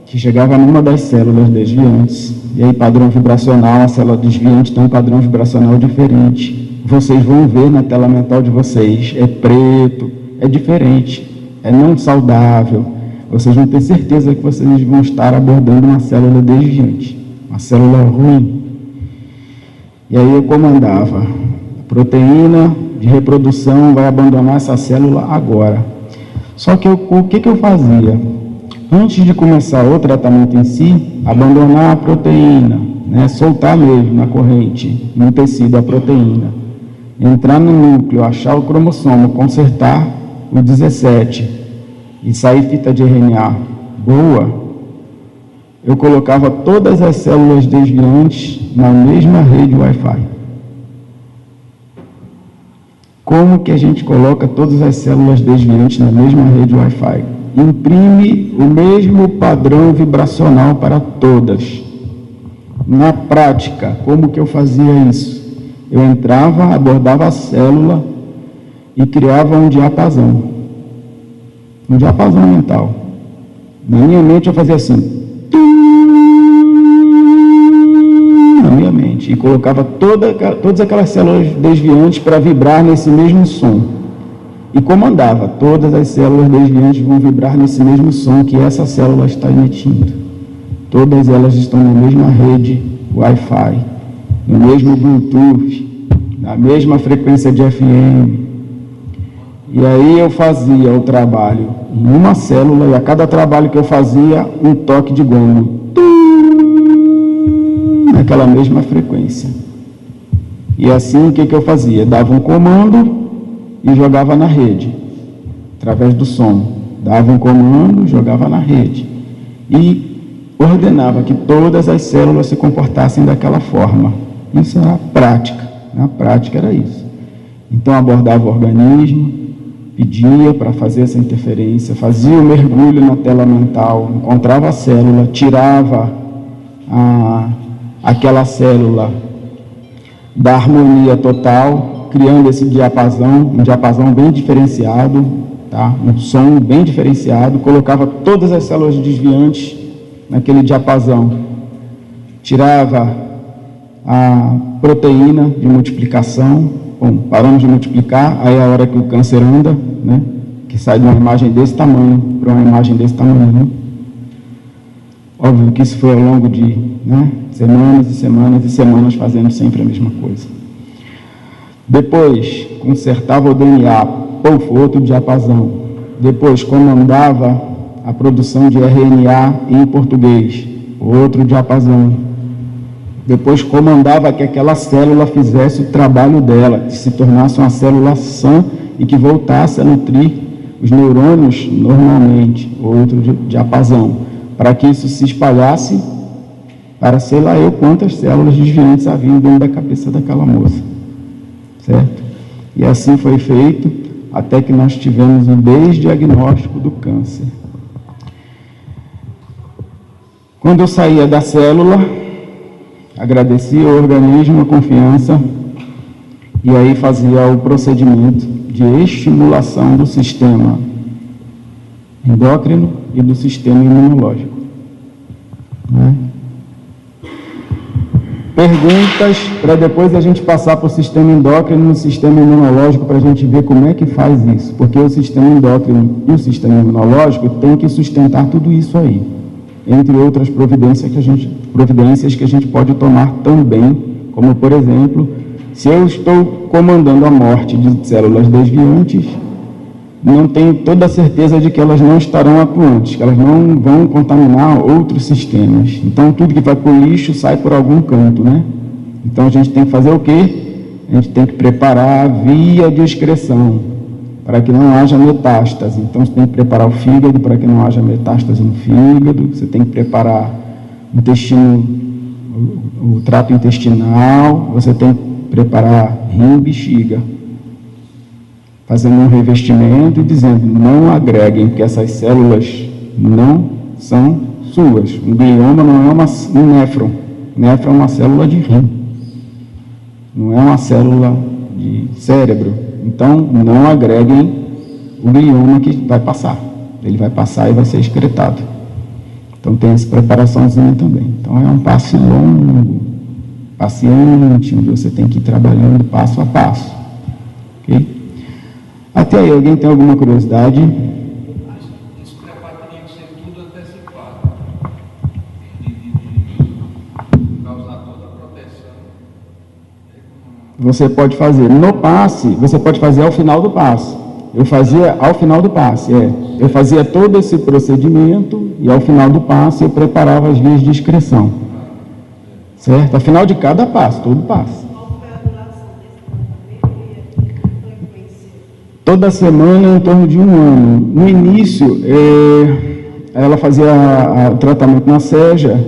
que chegava numa das células desviantes, e aí padrão vibracional, a célula desviante tem um padrão vibracional diferente. Vocês vão ver na tela mental de vocês, é preto, é diferente, é não saudável. Vocês vão ter certeza que vocês vão estar abordando uma célula desviante, uma célula ruim. E aí eu comandava, a proteína de reprodução vai abandonar essa célula agora. Só que o que eu fazia? Antes de começar o tratamento em si, abandonar a proteína, né? Soltar mesmo na corrente, no tecido a proteína. Entrar no núcleo, achar o cromossomo, consertar o 17 e sair fita de RNA boa. Eu colocava todas as células desviantes na mesma rede Wi-Fi. Como que a gente coloca todas as células desviantes na mesma rede Wi-Fi? Imprime o mesmo padrão vibracional para todas. Na prática, como que eu fazia isso? Eu entrava, abordava a célula e criava um diapasão. Um diapasão mental. Na minha mente eu fazia assim. Na minha mente, e colocava todas aquelas células desviantes para vibrar nesse mesmo som, e comandava, todas as células desviantes vão vibrar nesse mesmo som que essa célula está emitindo, todas elas estão na mesma rede Wi-Fi, no mesmo Bluetooth, na mesma frequência de FM, e aí eu fazia o trabalho em uma célula, e a cada trabalho que eu fazia, um toque de gongo, naquela mesma frequência. E assim, o que eu fazia? Dava um comando e jogava na rede, através do som. Dava um comando, jogava na rede. E ordenava que todas as células se comportassem daquela forma. Isso era a prática. Na prática era isso. Então, abordava o organismo, pedia para fazer essa interferência, fazia o mergulho na tela mental, encontrava a célula, tirava aquela célula da harmonia total, criando esse diapasão, um diapasão bem diferenciado, tá? Um som bem diferenciado, colocava todas as células desviantes naquele diapasão, tirava a proteína de multiplicação, bom, paramos de multiplicar, aí é a hora que o câncer anda, né? Que sai de uma imagem desse tamanho para uma imagem desse tamanho, né? Óbvio que isso foi ao longo de semanas e semanas e semanas fazendo sempre a mesma coisa. Depois, consertava o DNA, outro diapasão. Depois, comandava a produção de RNA em português, outro diapasão. Depois, comandava que aquela célula fizesse o trabalho dela, que se tornasse uma célula sã e que voltasse a nutrir os neurônios normalmente, outro diapasão, para que isso se espalhasse para sei lá eu quantas células desviantes haviam dentro da cabeça daquela moça, certo? E assim foi feito até que nós tivemos um desdiagnóstico do câncer. Quando eu saía da célula, agradecia ao organismo a confiança e aí fazia o procedimento de estimulação do sistema endócrino e do sistema imunológico. Perguntas para depois a gente passar para o sistema endócrino e o sistema imunológico para a gente ver como é que faz isso, porque o sistema endócrino e o sistema imunológico tem que sustentar tudo isso aí, entre outras providências que a gente pode tomar também, como por exemplo, se eu estou comandando a morte de células desviantes, não tenho toda a certeza de que elas não estarão atuantes, que elas não vão contaminar outros sistemas. Então, tudo que vai para o lixo sai por algum canto, né? Então, a gente tem que fazer o quê? A gente tem que preparar a via de excreção, para que não haja metástase. Então, você tem que preparar o fígado para que não haja metástase no fígado, você tem que preparar o intestino, o trato intestinal, você tem que preparar rim e bexiga, fazendo um revestimento e dizendo, não agreguem, porque essas células não são suas. Um glioma não é um néfron. Néfron é uma célula de rim, não é uma célula de cérebro. Então, não agreguem o glioma que vai passar. Ele vai passar e vai ser excretado. Então, tem essa preparaçãozinha também. Então, é um passo longo, paciente, onde você tem que ir trabalhando passo a passo. Ok? Até aí, alguém tem alguma curiosidade? Esse preparo teria que ser tudo antecipado, de causar toda a proteção. Você pode fazer no passe, você pode fazer ao final do passe. Eu fazia ao final do passe, eu fazia todo esse procedimento e ao final do passe eu preparava as vias de excreção. Certo? Ao final de cada passo, todo passo. Toda semana em torno de 1 ano. No início, ela fazia o tratamento na SEJA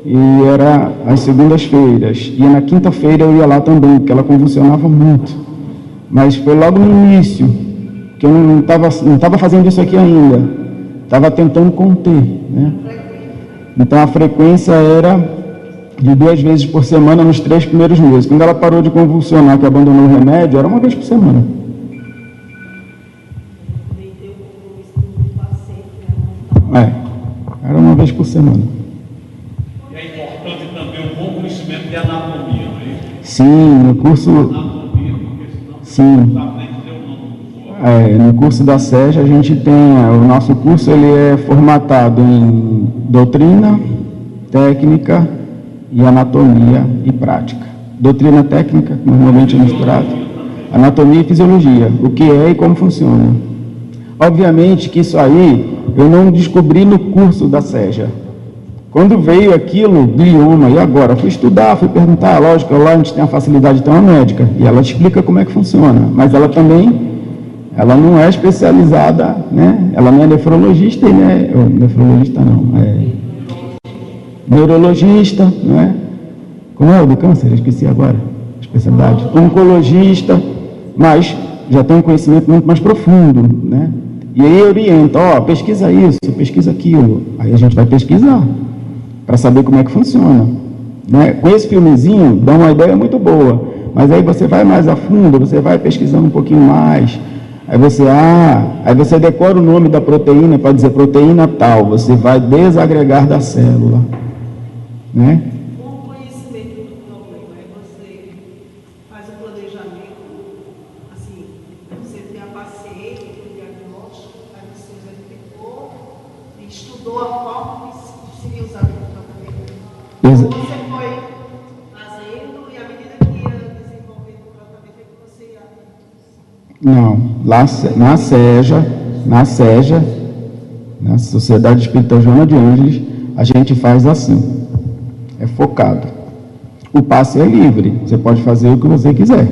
e era às segundas-feiras. E na quinta-feira eu ia lá também, porque ela convulsionava muito. Mas foi logo no início, que eu não estava fazendo isso aqui ainda. Estava tentando conter, né? Então a frequência era de 2 vezes por semana nos 3 primeiros meses. Quando ela parou de convulsionar, que abandonou o remédio, era 1 vez por semana. Era 1 vez por semana. E é importante também um bom conhecimento de anatomia, não é isso? Sim, no curso... Anatomia, porque senão Sim. você aprende a ter o nome. No curso da SEJA a gente tem... O nosso curso ele é formatado em doutrina, técnica e anatomia e prática. Doutrina técnica, normalmente é misturado. Anatomia e fisiologia, o que é e como funciona. Obviamente que isso aí eu não descobri no curso da SEJA. Quando veio aquilo, glioma, e agora? Fui estudar, fui perguntar, lógico, lá a gente tem a facilidade de ter uma médica, e ela explica como é que funciona, mas ela também, ela não é especializada, né? Ela não é nefrologista, nefrologista não, é neurologista, não é? Como é o do câncer? Eu esqueci agora, especialidade. Oncologista, mas já tem um conhecimento muito mais profundo, né? E aí orienta, pesquisa isso, pesquisa aquilo. Aí a gente vai pesquisar, para saber como é que funciona. Né? Com esse filmezinho, dá uma ideia muito boa, mas aí você vai mais a fundo, você vai pesquisando um pouquinho mais, aí você decora o nome da proteína para dizer proteína tal, você vai desagregar da célula. Né? Com o conhecimento do problema, aí você faz o planejamento, assim, você tem a paciente, o diagnóstico, aí você já detectou e estudou a forma que seria usada Exa- Você foi fazendo e à medida que ia desenvolvendo o tratamento é que você ia. Não, na SEJA, na Sociedade Espírita Joana de Ângeles, a gente faz assim, é focado. O passe é livre, você pode fazer o que você quiser,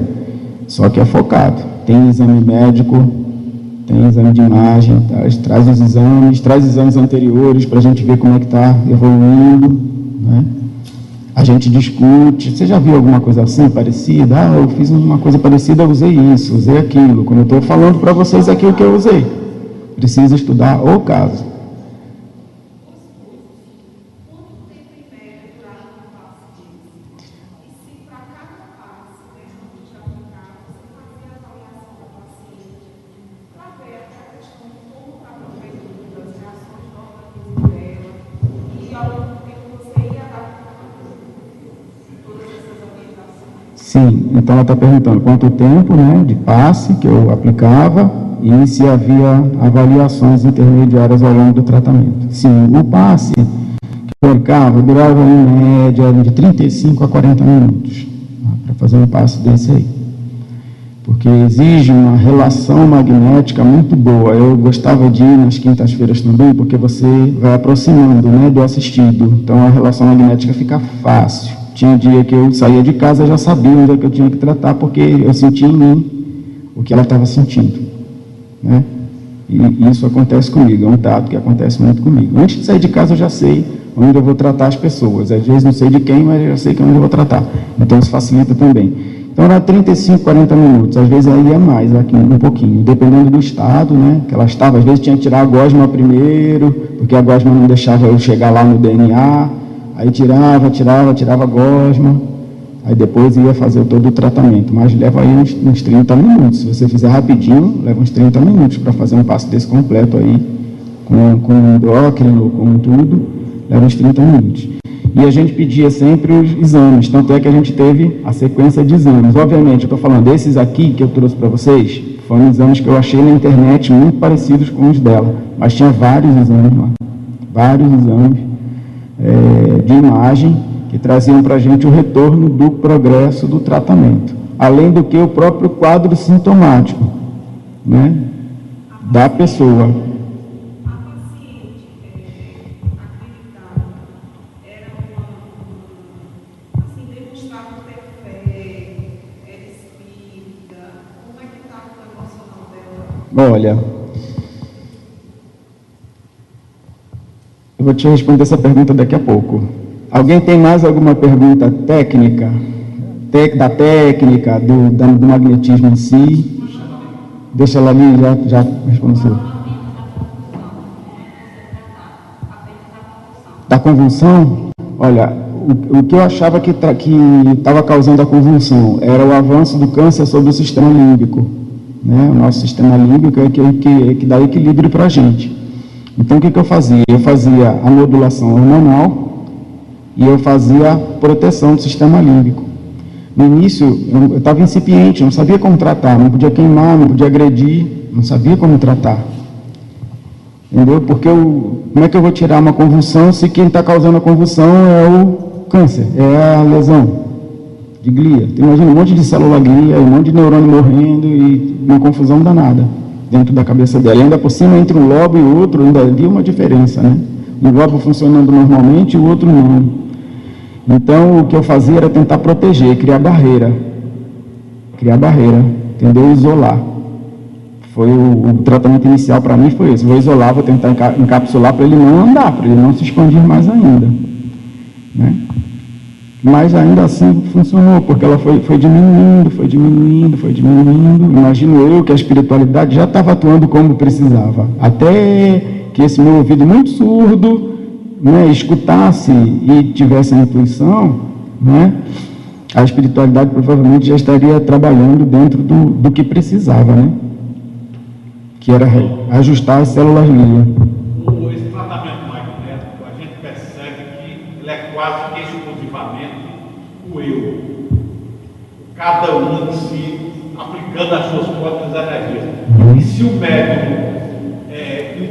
só que é focado. Tem exame médico, tem exame de imagem, traz exames anteriores para a gente ver como é que está evoluindo, né? A gente discute. Você já viu alguma coisa assim, parecida? Ah, eu fiz uma coisa parecida, eu usei isso, usei aquilo. Quando eu estou falando para vocês aqui o que eu usei. Precisa estudar o caso. Sim, então ela está perguntando quanto tempo, né, de passe que eu aplicava e se havia avaliações intermediárias ao longo do tratamento. Sim, o passe que eu aplicava durava em média de 35 a 40 minutos, tá, para fazer um passe desse aí. Porque exige uma relação magnética muito boa. Eu gostava de ir nas quintas-feiras também, porque você vai aproximando, né, do assistido. Então a relação magnética fica fácil. Tinha dia que eu saía de casa, já sabia onde é que eu tinha que tratar, porque eu sentia em mim o que ela estava sentindo, né? E isso acontece comigo, é um tato que acontece muito comigo. Antes de sair de casa, eu já sei onde eu vou tratar as pessoas. Às vezes não sei de quem, mas eu já sei que é onde eu vou tratar. Então isso facilita também. Então era 35, 40 minutos, às vezes aí ia mais, aqui um pouquinho, dependendo do estado, né, que ela estava. Às vezes tinha que tirar a gosma primeiro, porque a gosma não deixava eu chegar lá no DNA. Aí tirava a gosma, aí depois ia fazer todo o tratamento, mas leva aí uns 30 minutos. Se você fizer rapidinho, leva uns 30 minutos para fazer um passo desse completo aí, com endócrino, com tudo, leva uns 30 minutos. E a gente pedia sempre os exames, tanto é que a gente teve a sequência de exames. Obviamente, eu estou falando desses aqui que eu trouxe para vocês, foram exames que eu achei na internet muito parecidos com os dela, mas tinha vários exames lá, vários exames de imagem que traziam para a gente o retorno do progresso do tratamento, além do que o próprio quadro sintomático, né, da pessoa. A paciente acreditada era assim, demonstrava ter fé, era espírita, como é que estava o emocional dela? Olha, eu vou te responder essa pergunta daqui a pouco. Alguém tem mais alguma pergunta técnica? Da técnica, do magnetismo em si? Deixa ela ali, já respondeu. Da convulsão? Olha, o que eu achava que estava causando a convulsão era o avanço do câncer sobre o sistema límbico, né? O nosso sistema límbico é que dá equilíbrio para a gente. Então, o que eu fazia? Eu fazia a modulação hormonal e eu fazia a proteção do sistema límbico. No início, eu estava incipiente, não sabia como tratar, não podia queimar, não podia agredir, não sabia como tratar. Entendeu? Porque como é que eu vou tirar uma convulsão se quem está causando a convulsão é o câncer, é a lesão de glia? Então, imagina um monte de célula glia, um monte de neurônio morrendo e uma confusão danada dentro da cabeça dela. E ainda por cima, entre um lobo e outro, ainda havia uma diferença, né? Um lobo funcionando normalmente e o outro não. Então, o que eu fazia era tentar proteger, criar barreira, entendeu? Isolar. Foi o tratamento inicial para mim foi esse. Vou isolar, vou tentar encapsular para ele não andar, para ele não se expandir mais ainda, né? Mas ainda assim funcionou, porque ela foi diminuindo. Imagino eu que a espiritualidade já estava atuando como precisava. Até que esse meu ouvido muito surdo, né, escutasse e tivesse a intuição, né, a espiritualidade provavelmente já estaria trabalhando dentro do que precisava, né? Que era ajustar as células guia. Esse tratamento magnético, a gente percebe que ele é quase que exclusivamente o eu. Cada um de si aplicando as suas próprias energias. E se o médium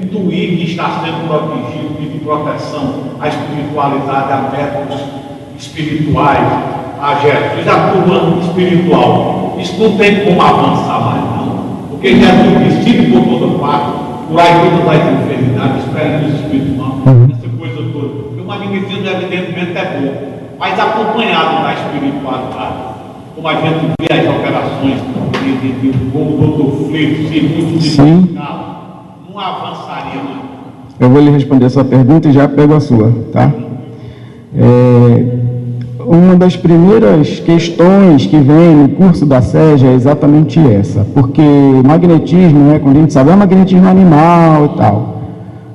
intuir que está sendo protegido, pedir proteção à espiritualidade, a métodos espirituais, a Jesus, a turma espiritual, isso não tem como avançar mais, não. Porque Jesus disse: tire por toda parte, curai todas as enfermidades, esperem dos espirituais, essa coisa toda. Porque o magnetismo, evidentemente, é bom, mas acompanhado da espiritualidade. Como a gente vê as operações como o doutor Fleito, circuito de não avançaria mais. Eu vou lhe responder a sua pergunta e já pego a sua, tá? Uma das primeiras questões que vem no curso da SEG é exatamente essa, porque magnetismo, né, quando a gente sabe, é magnetismo animal e tal,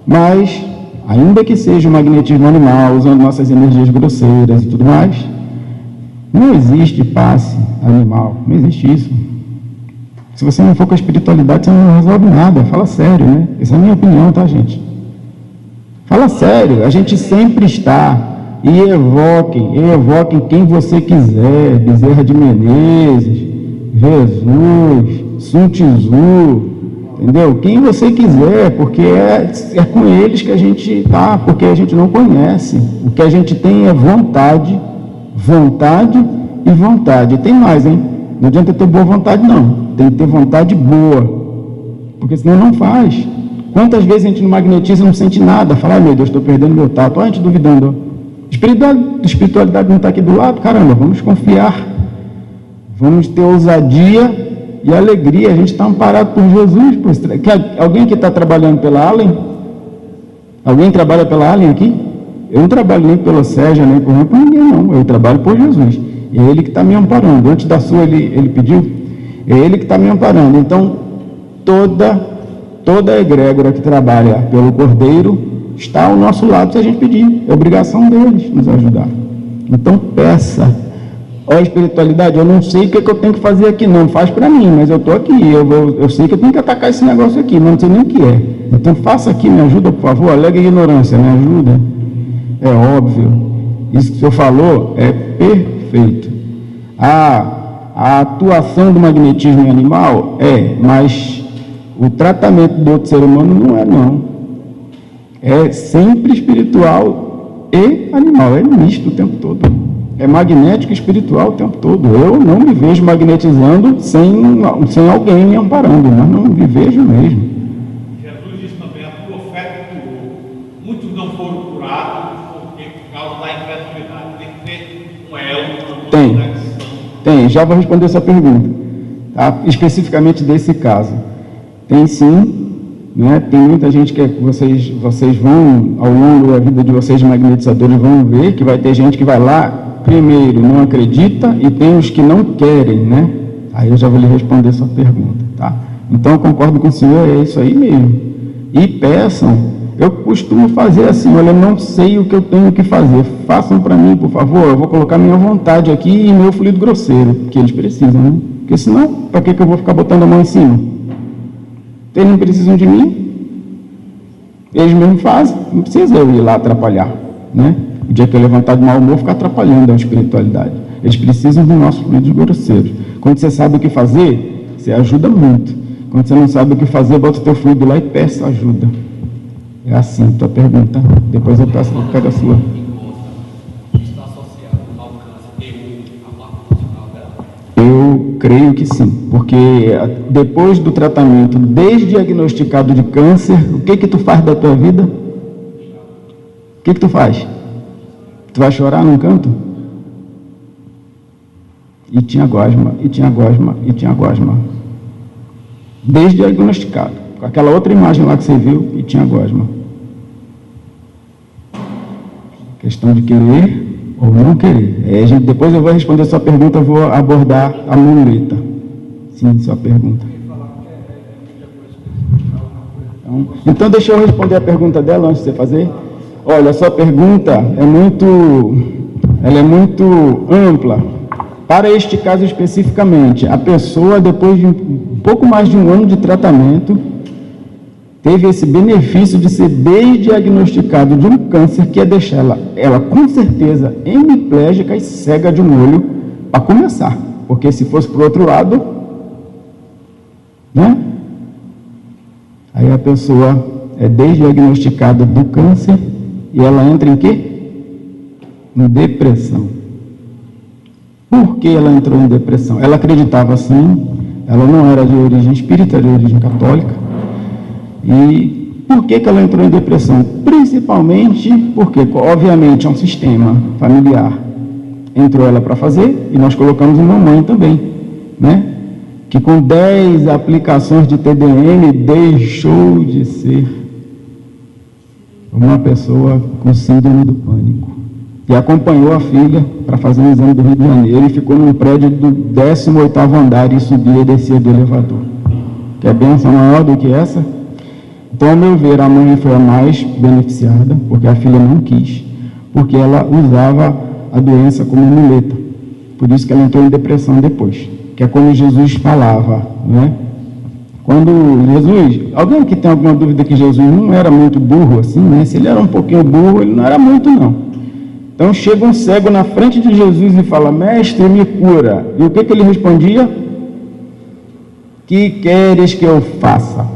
mas, ainda que seja o magnetismo animal, usando nossas energias grosseiras e tudo mais, não existe passe animal, não existe isso. Se você não for com a espiritualidade, você não resolve nada, fala sério, né? Essa é a minha opinião, tá, gente? Fala sério, a gente sempre está. E evoquem quem você quiser, Bezerra de Menezes, Jesus, Sun Tzu, entendeu? Quem você quiser, porque é com eles que a gente está, porque a gente não conhece. O que a gente tem é vontade e vontade. E tem mais, hein? Não adianta ter boa vontade, não. Tem que ter vontade boa, porque senão não faz. Quantas vezes a gente não magnetiza e não sente nada? Fala: ai meu Deus, estou perdendo meu tato. Olha a gente duvidando. Espiritualidade não está aqui do lado? Caramba, vamos confiar. Vamos ter ousadia e alegria. A gente está amparado por Jesus. Alguém que está trabalhando pela Allen? Alguém trabalha pela Allen aqui? Eu não trabalho nem pela Sérgio, nem por ninguém, não. Eu trabalho por Jesus. E é Ele que está me amparando. Antes da sua, ele pediu. É Ele que está me amparando. Então, toda a egrégora que trabalha pelo Cordeiro está ao nosso lado se a gente pedir. É obrigação deles nos ajudar. Então, peça. Ó, espiritualidade, eu não sei o que eu tenho que fazer aqui, não. Faz para mim, mas eu estou aqui. Eu sei que eu tenho que atacar esse negócio aqui, mas não sei nem o que é. Então, faça aqui, me ajuda, por favor. Alega ignorância, me ajuda. É óbvio. Isso que o senhor falou é perfeito. A atuação do magnetismo em animal mas o tratamento do outro ser humano não é, não. É sempre espiritual e animal. É misto o tempo todo. É magnético e espiritual o tempo todo. Eu não me vejo magnetizando sem alguém me amparando. Mas não me vejo mesmo. Jesus disse também: a tua fé te curou. Muitos não foram curados por causa da incredulidade. Tem que ter um elo, uma conexão. Tem. Já vou responder essa pergunta. Tá? Especificamente desse caso. Tem sim. Né? Tem muita gente que vocês vão, ao longo da vida de vocês, magnetizadores, vão ver que vai ter gente que vai lá, primeiro, não acredita, e tem os que não querem, né? Aí eu já vou lhe responder sua pergunta, tá? Então, eu concordo com o senhor, é isso aí mesmo. E peçam. Eu costumo fazer assim: olha, eu não sei o que eu tenho que fazer, façam para mim, por favor, eu vou colocar minha vontade aqui e meu fluido grosseiro, que eles precisam, né? Porque senão, para que eu vou ficar botando a mão em cima? Eles não precisam de mim, eles mesmos fazem, não precisa eu ir lá atrapalhar, né? O dia que eu levantar de mau humor, ficar atrapalhando a espiritualidade. Eles precisam do nosso fluido grosseiro. Quando você sabe o que fazer, você ajuda muito. Quando você não sabe o que fazer, bota o teu fluido lá e peça ajuda. É assim, tua pergunta. Depois eu pego a sua. Eu creio que sim, porque depois do tratamento desdiagnosticado de câncer, o que tu faz da tua vida? O que tu faz? Tu vai chorar num canto? E tinha gosma, e tinha gosma, e tinha gosma. Desdiagnosticado. Com aquela outra imagem lá que você viu, e tinha gosma. Questão de querer ou não querer. Depois eu vou responder a sua pergunta, eu vou abordar a muleta. Sim, sua pergunta. Então deixa eu responder a pergunta dela antes de você fazer. Olha, a sua pergunta é muito ampla. Para este caso especificamente, a pessoa, depois de um pouco mais de um ano de tratamento, teve esse benefício de ser desdiagnosticado de um câncer que ia deixar ela com certeza hemiplégica e cega de um olho, para começar. Porque se fosse para o outro lado, né? Aí a pessoa é desdiagnosticada do câncer e ela entra em quê? em depressão. Por que ela entrou em depressão? Ela acreditava sim, ela não era de origem espírita, era de origem católica. E por que ela entrou em depressão? Principalmente porque, obviamente, é um sistema familiar. Entrou ela para fazer e nós colocamos uma mãe também, né? Que com 10 aplicações de TDM deixou de ser uma pessoa com síndrome do pânico. E acompanhou a filha para fazer um exame do Rio de Janeiro e ficou num prédio do 18º andar e subia e descia do elevador. Quer bênção maior do que essa? Então, ao meu ver, a mãe foi a mais beneficiada, porque a filha não quis, porque ela usava a doença como muleta. Por isso que ela entrou em depressão depois, que é como Jesus falava, né? Quando Jesus, alguém que tem alguma dúvida que Jesus não era muito burro assim, né? Se ele era um pouquinho burro, ele não era muito não. Então chega um cego na frente de Jesus e fala: mestre, me cura. E o que ele respondia? Que queres que eu faça?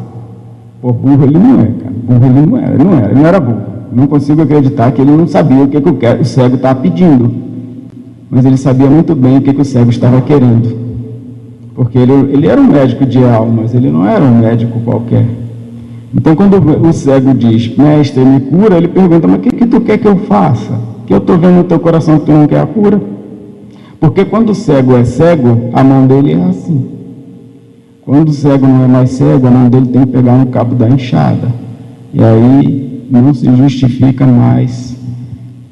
Pô, burro ele não é, cara. Burro ele não era burro. Não consigo acreditar que ele não sabia o que o cego estava pedindo. Mas ele sabia muito bem o que o cego estava querendo. Porque ele era um médico de almas, ele não era um médico qualquer. Então quando o cego diz: mestre, me cura, ele pergunta: mas o que tu quer que eu faça? Que eu estou vendo no teu coração que tu não quer a cura. Porque quando o cego é cego, a mão dele é assim. Quando o cego não é mais cego, a mão dele tem que pegar no cabo da enxada. E aí não se justifica mais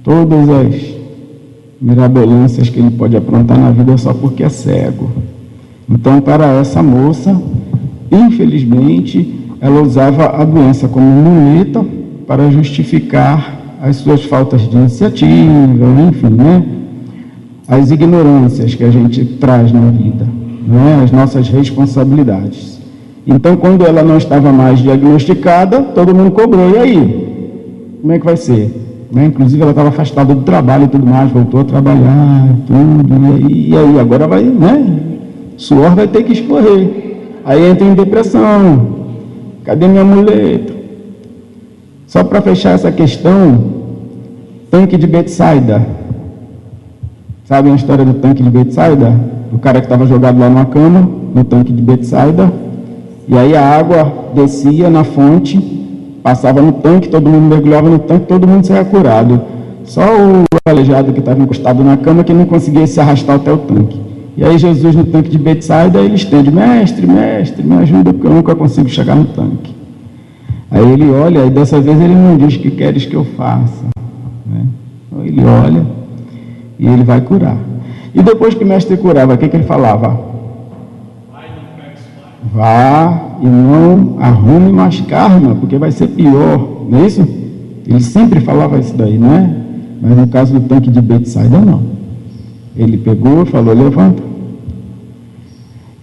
todas as mirabolâncias que ele pode aprontar na vida só porque é cego. Então, para essa moça, infelizmente, ela usava a doença como muleta para justificar as suas faltas de iniciativa, enfim, né? As ignorâncias que a gente traz na vida, né? As nossas responsabilidades. Então, quando ela não estava mais diagnosticada, todo mundo cobrou. E aí? Como é que vai ser? Né? Inclusive, ela estava afastada do trabalho e tudo mais, voltou a trabalhar e tudo. E aí? Agora vai, né? Suor vai ter que escorrer. Aí entra em depressão. Cadê minha muleta? Só para fechar essa questão, tanque de Betsaida. Sabem a história do tanque de Betsaida? O cara que estava jogado lá numa cama, no tanque de Betsaida, e aí a água descia na fonte, passava no tanque, todo mundo mergulhava no tanque, todo mundo saía curado. Só o aleijado que estava encostado na cama que não conseguia se arrastar até o tanque. E aí Jesus no tanque de Betsaida, ele estende: mestre, mestre, me ajuda, porque eu nunca consigo chegar no tanque. Aí ele olha, e dessa vez ele não diz: que queres que eu faça? Né? Então ele olha e ele vai curar. E depois que o mestre curava, o que ele falava? Vá e não arrume mais karma, porque vai ser pior, não é isso? Ele sempre falava isso daí, não é? Mas no caso do tanque de Betsaida, não. Ele pegou e falou: levanta.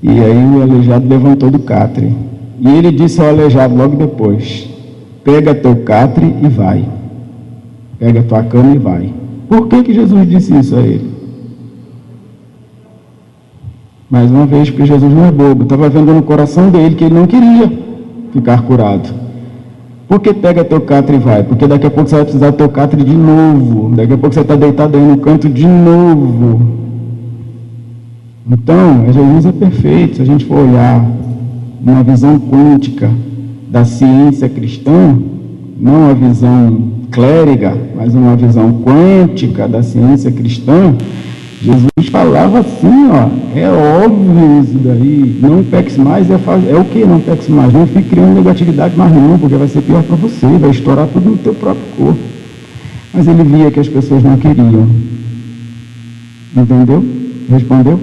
E aí o aleijado levantou do catre. E ele disse ao aleijado logo depois: pega teu catre e vai. Pega tua cama e vai. Por que Jesus disse isso a ele? Mais uma vez, porque Jesus não é bobo. Estava vendo no coração dele que ele não queria ficar curado. Por que pega teu catre e vai? Porque daqui a pouco você vai precisar do teu catre de novo. Daqui a pouco você está deitado aí no canto de novo. Então, Jesus é perfeito. Se a gente for olhar uma visão quântica da ciência cristã, não a visão clériga, mas uma visão quântica da ciência cristã, Jesus falava assim, ó: é óbvio isso daí, não peques mais, é o que não peques mais? Não fique criando negatividade mais não, porque vai ser pior para você, vai estourar tudo no teu próprio corpo. Mas ele via que as pessoas não queriam. Entendeu? Respondeu?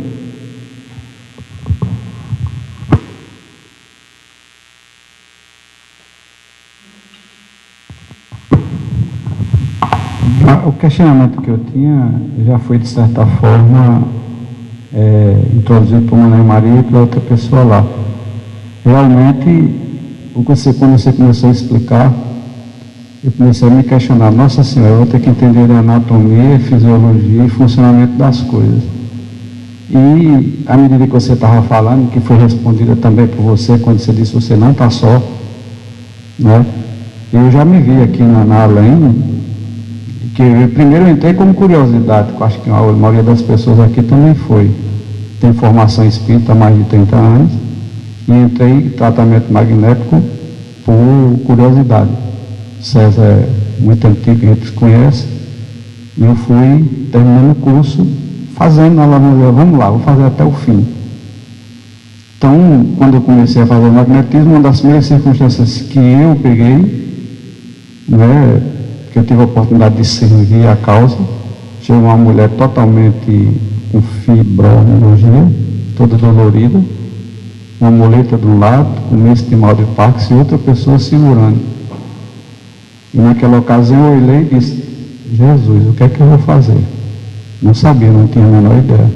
O questionamento que eu tinha já foi, de certa forma, introduzido por Mané Maria e pela outra pessoa lá. Realmente, quando você começou a explicar, eu comecei a me questionar: nossa senhora, eu vou ter que entender a anatomia, fisiologia e funcionamento das coisas. E à medida que você estava falando, que foi respondida também por você, quando você disse: você não está só, né? Eu já me vi aqui na além, Porque primeiro eu entrei como curiosidade, que eu acho que a maioria das pessoas aqui também foi. Tem formação espírita há mais de 30 anos, e entrei em tratamento magnético por curiosidade. César é muito antigo, a gente conhece, e eu fui terminando o curso, fazendo, ela falou, vamos lá, vou fazer até o fim. Então, quando eu comecei a fazer o magnetismo, uma das primeiras circunstâncias que eu peguei, né, que eu tive a oportunidade de servir a causa, chegou uma mulher totalmente com fibromialgia, toda dolorida, uma muleta de um lado, com esse de mal de Parkinson, e outra pessoa segurando. E naquela ocasião eu olhei e disse, Jesus, o que é que eu vou fazer? Não sabia, não tinha a menor ideia.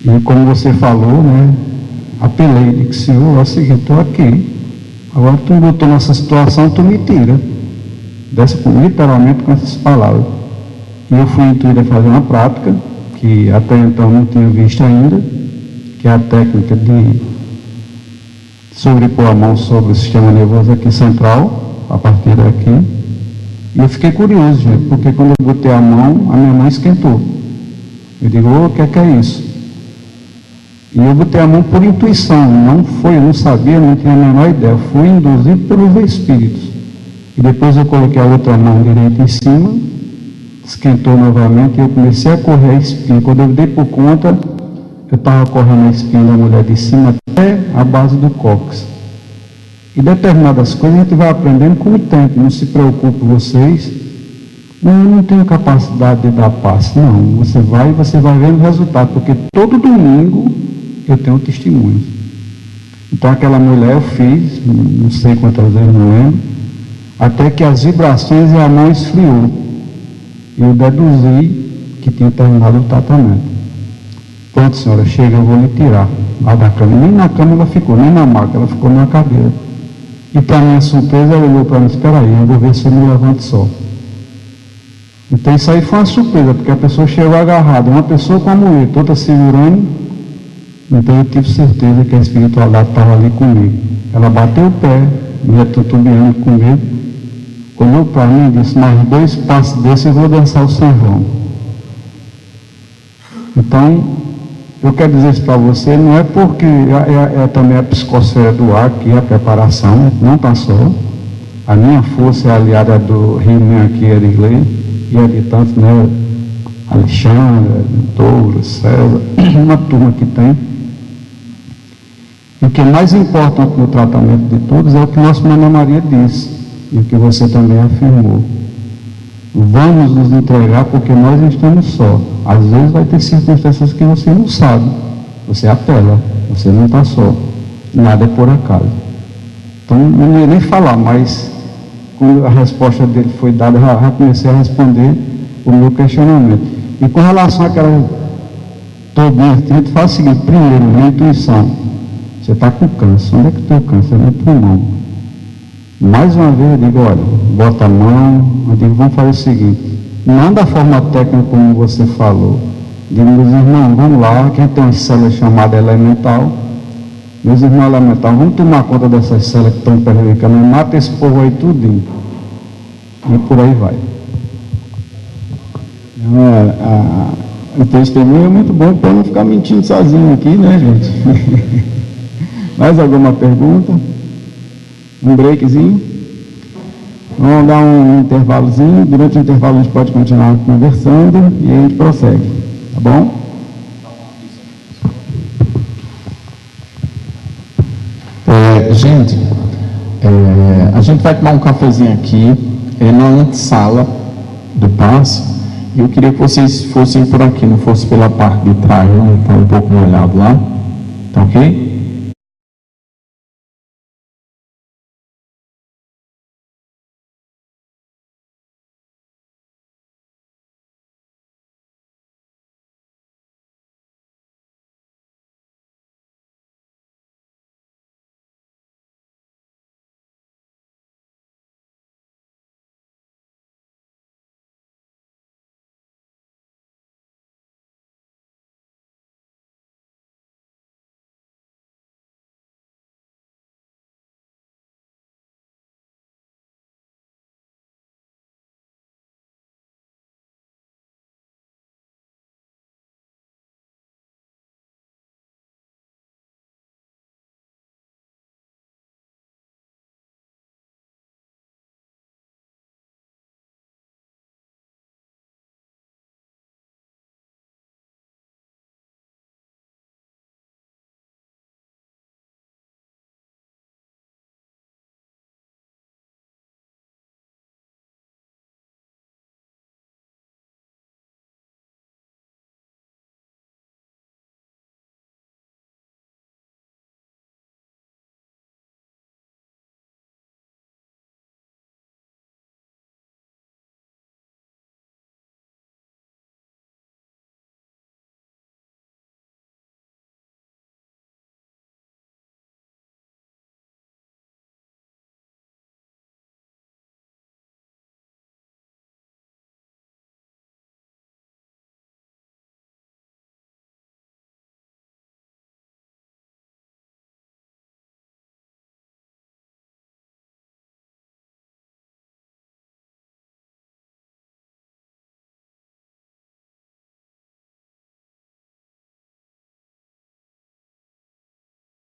E como você falou, né, apelei, disse, Senhor, é o seguinte, estou aqui, agora tu me botou nessa situação, tu me tira. Literalmente com essas palavras. E eu fui intuído a fazer uma prática, que até então não tinha visto ainda, que é a técnica de sobrepor a mão sobre o sistema nervoso aqui central, a partir daqui. E eu fiquei curioso, gente, porque quando eu botei a mão, a minha mão esquentou. Eu digo, o que é isso? E eu botei a mão por intuição, não foi, eu não sabia, não tinha a menor ideia, fui induzido pelos espíritos. E depois eu coloquei a outra mão direita em cima, esquentou novamente e eu comecei a correr a espinha. Quando eu dei por conta, eu estava correndo a espinha da mulher de cima até a base do cóccix. E determinadas coisas a gente vai aprendendo com o tempo. Não se preocupe vocês. Eu não tenho capacidade de dar passe. Não, você vai vendo o resultado, porque todo domingo eu tenho testemunhos. Então aquela mulher eu fiz, não sei quantas vezes, não lembro, até que as vibrações e a mão esfriou. Eu deduzi que tinha terminado o tratamento. Pronto, senhora, chega, eu vou lhe tirar lá da cama. Nem na cama ela ficou, nem na maca, ela ficou na cadeira. E para minha surpresa, ela olhou para mim, espera aí, eu vou ver se eu me levanto só. Então isso aí foi uma surpresa, porque a pessoa chegou agarrada, uma pessoa com a muleta, outra segurando. Então eu tive certeza que a espiritualidade estava ali comigo. Ela bateu o pé, me tutubiando com medo, olhou para mim e disse, mais 2 passos desse eu vou dançar o São João. Então, eu quero dizer isso para você, não é porque é também a psicosfera do ar, que é a preparação, não está só. A minha força é aliada do Rio aqui, Erigley, e é de tantos, né? Alexandre, Douglas, César, uma turma que tem. E o que é mais importante no tratamento de todos é o que nossa Ana Maria disse, e o que você também afirmou. Vamos nos entregar porque nós estamos só. Às vezes vai ter circunstâncias que você não sabe. Você apela, você não está só. Nada é por acaso. Então, não ia nem falar, mas quando a resposta dele foi dada, eu já comecei a responder o meu questionamento. E com relação àquela tobinha, a gente faz o seguinte, primeiro, a intuição. Você está com câncer. Onde é que tem o câncer? No pulmão. Mais uma vez eu digo, olha, bota a mão, eu digo, vamos fazer o seguinte, não da forma técnica como você falou. Digo, meus irmãos, vamos lá, quem tem uma célula chamada elemental, meus irmãos elemental, vamos tomar conta dessas células que estão prejudicando, mata esse povo aí tudinho. E por aí vai. O testemunho é muito bom para não ficar mentindo sozinho aqui, né, gente? Mais alguma pergunta? Um breakzinho? Vamos dar um intervalozinho. Durante o intervalo a gente pode continuar conversando e a gente prossegue. Tá bom? Gente, a gente vai tomar um cafezinho aqui na antessala do passe. E eu queria que vocês fossem por aqui, não fosse pela parte de trás, não está um pouco molhado lá. Tá ok?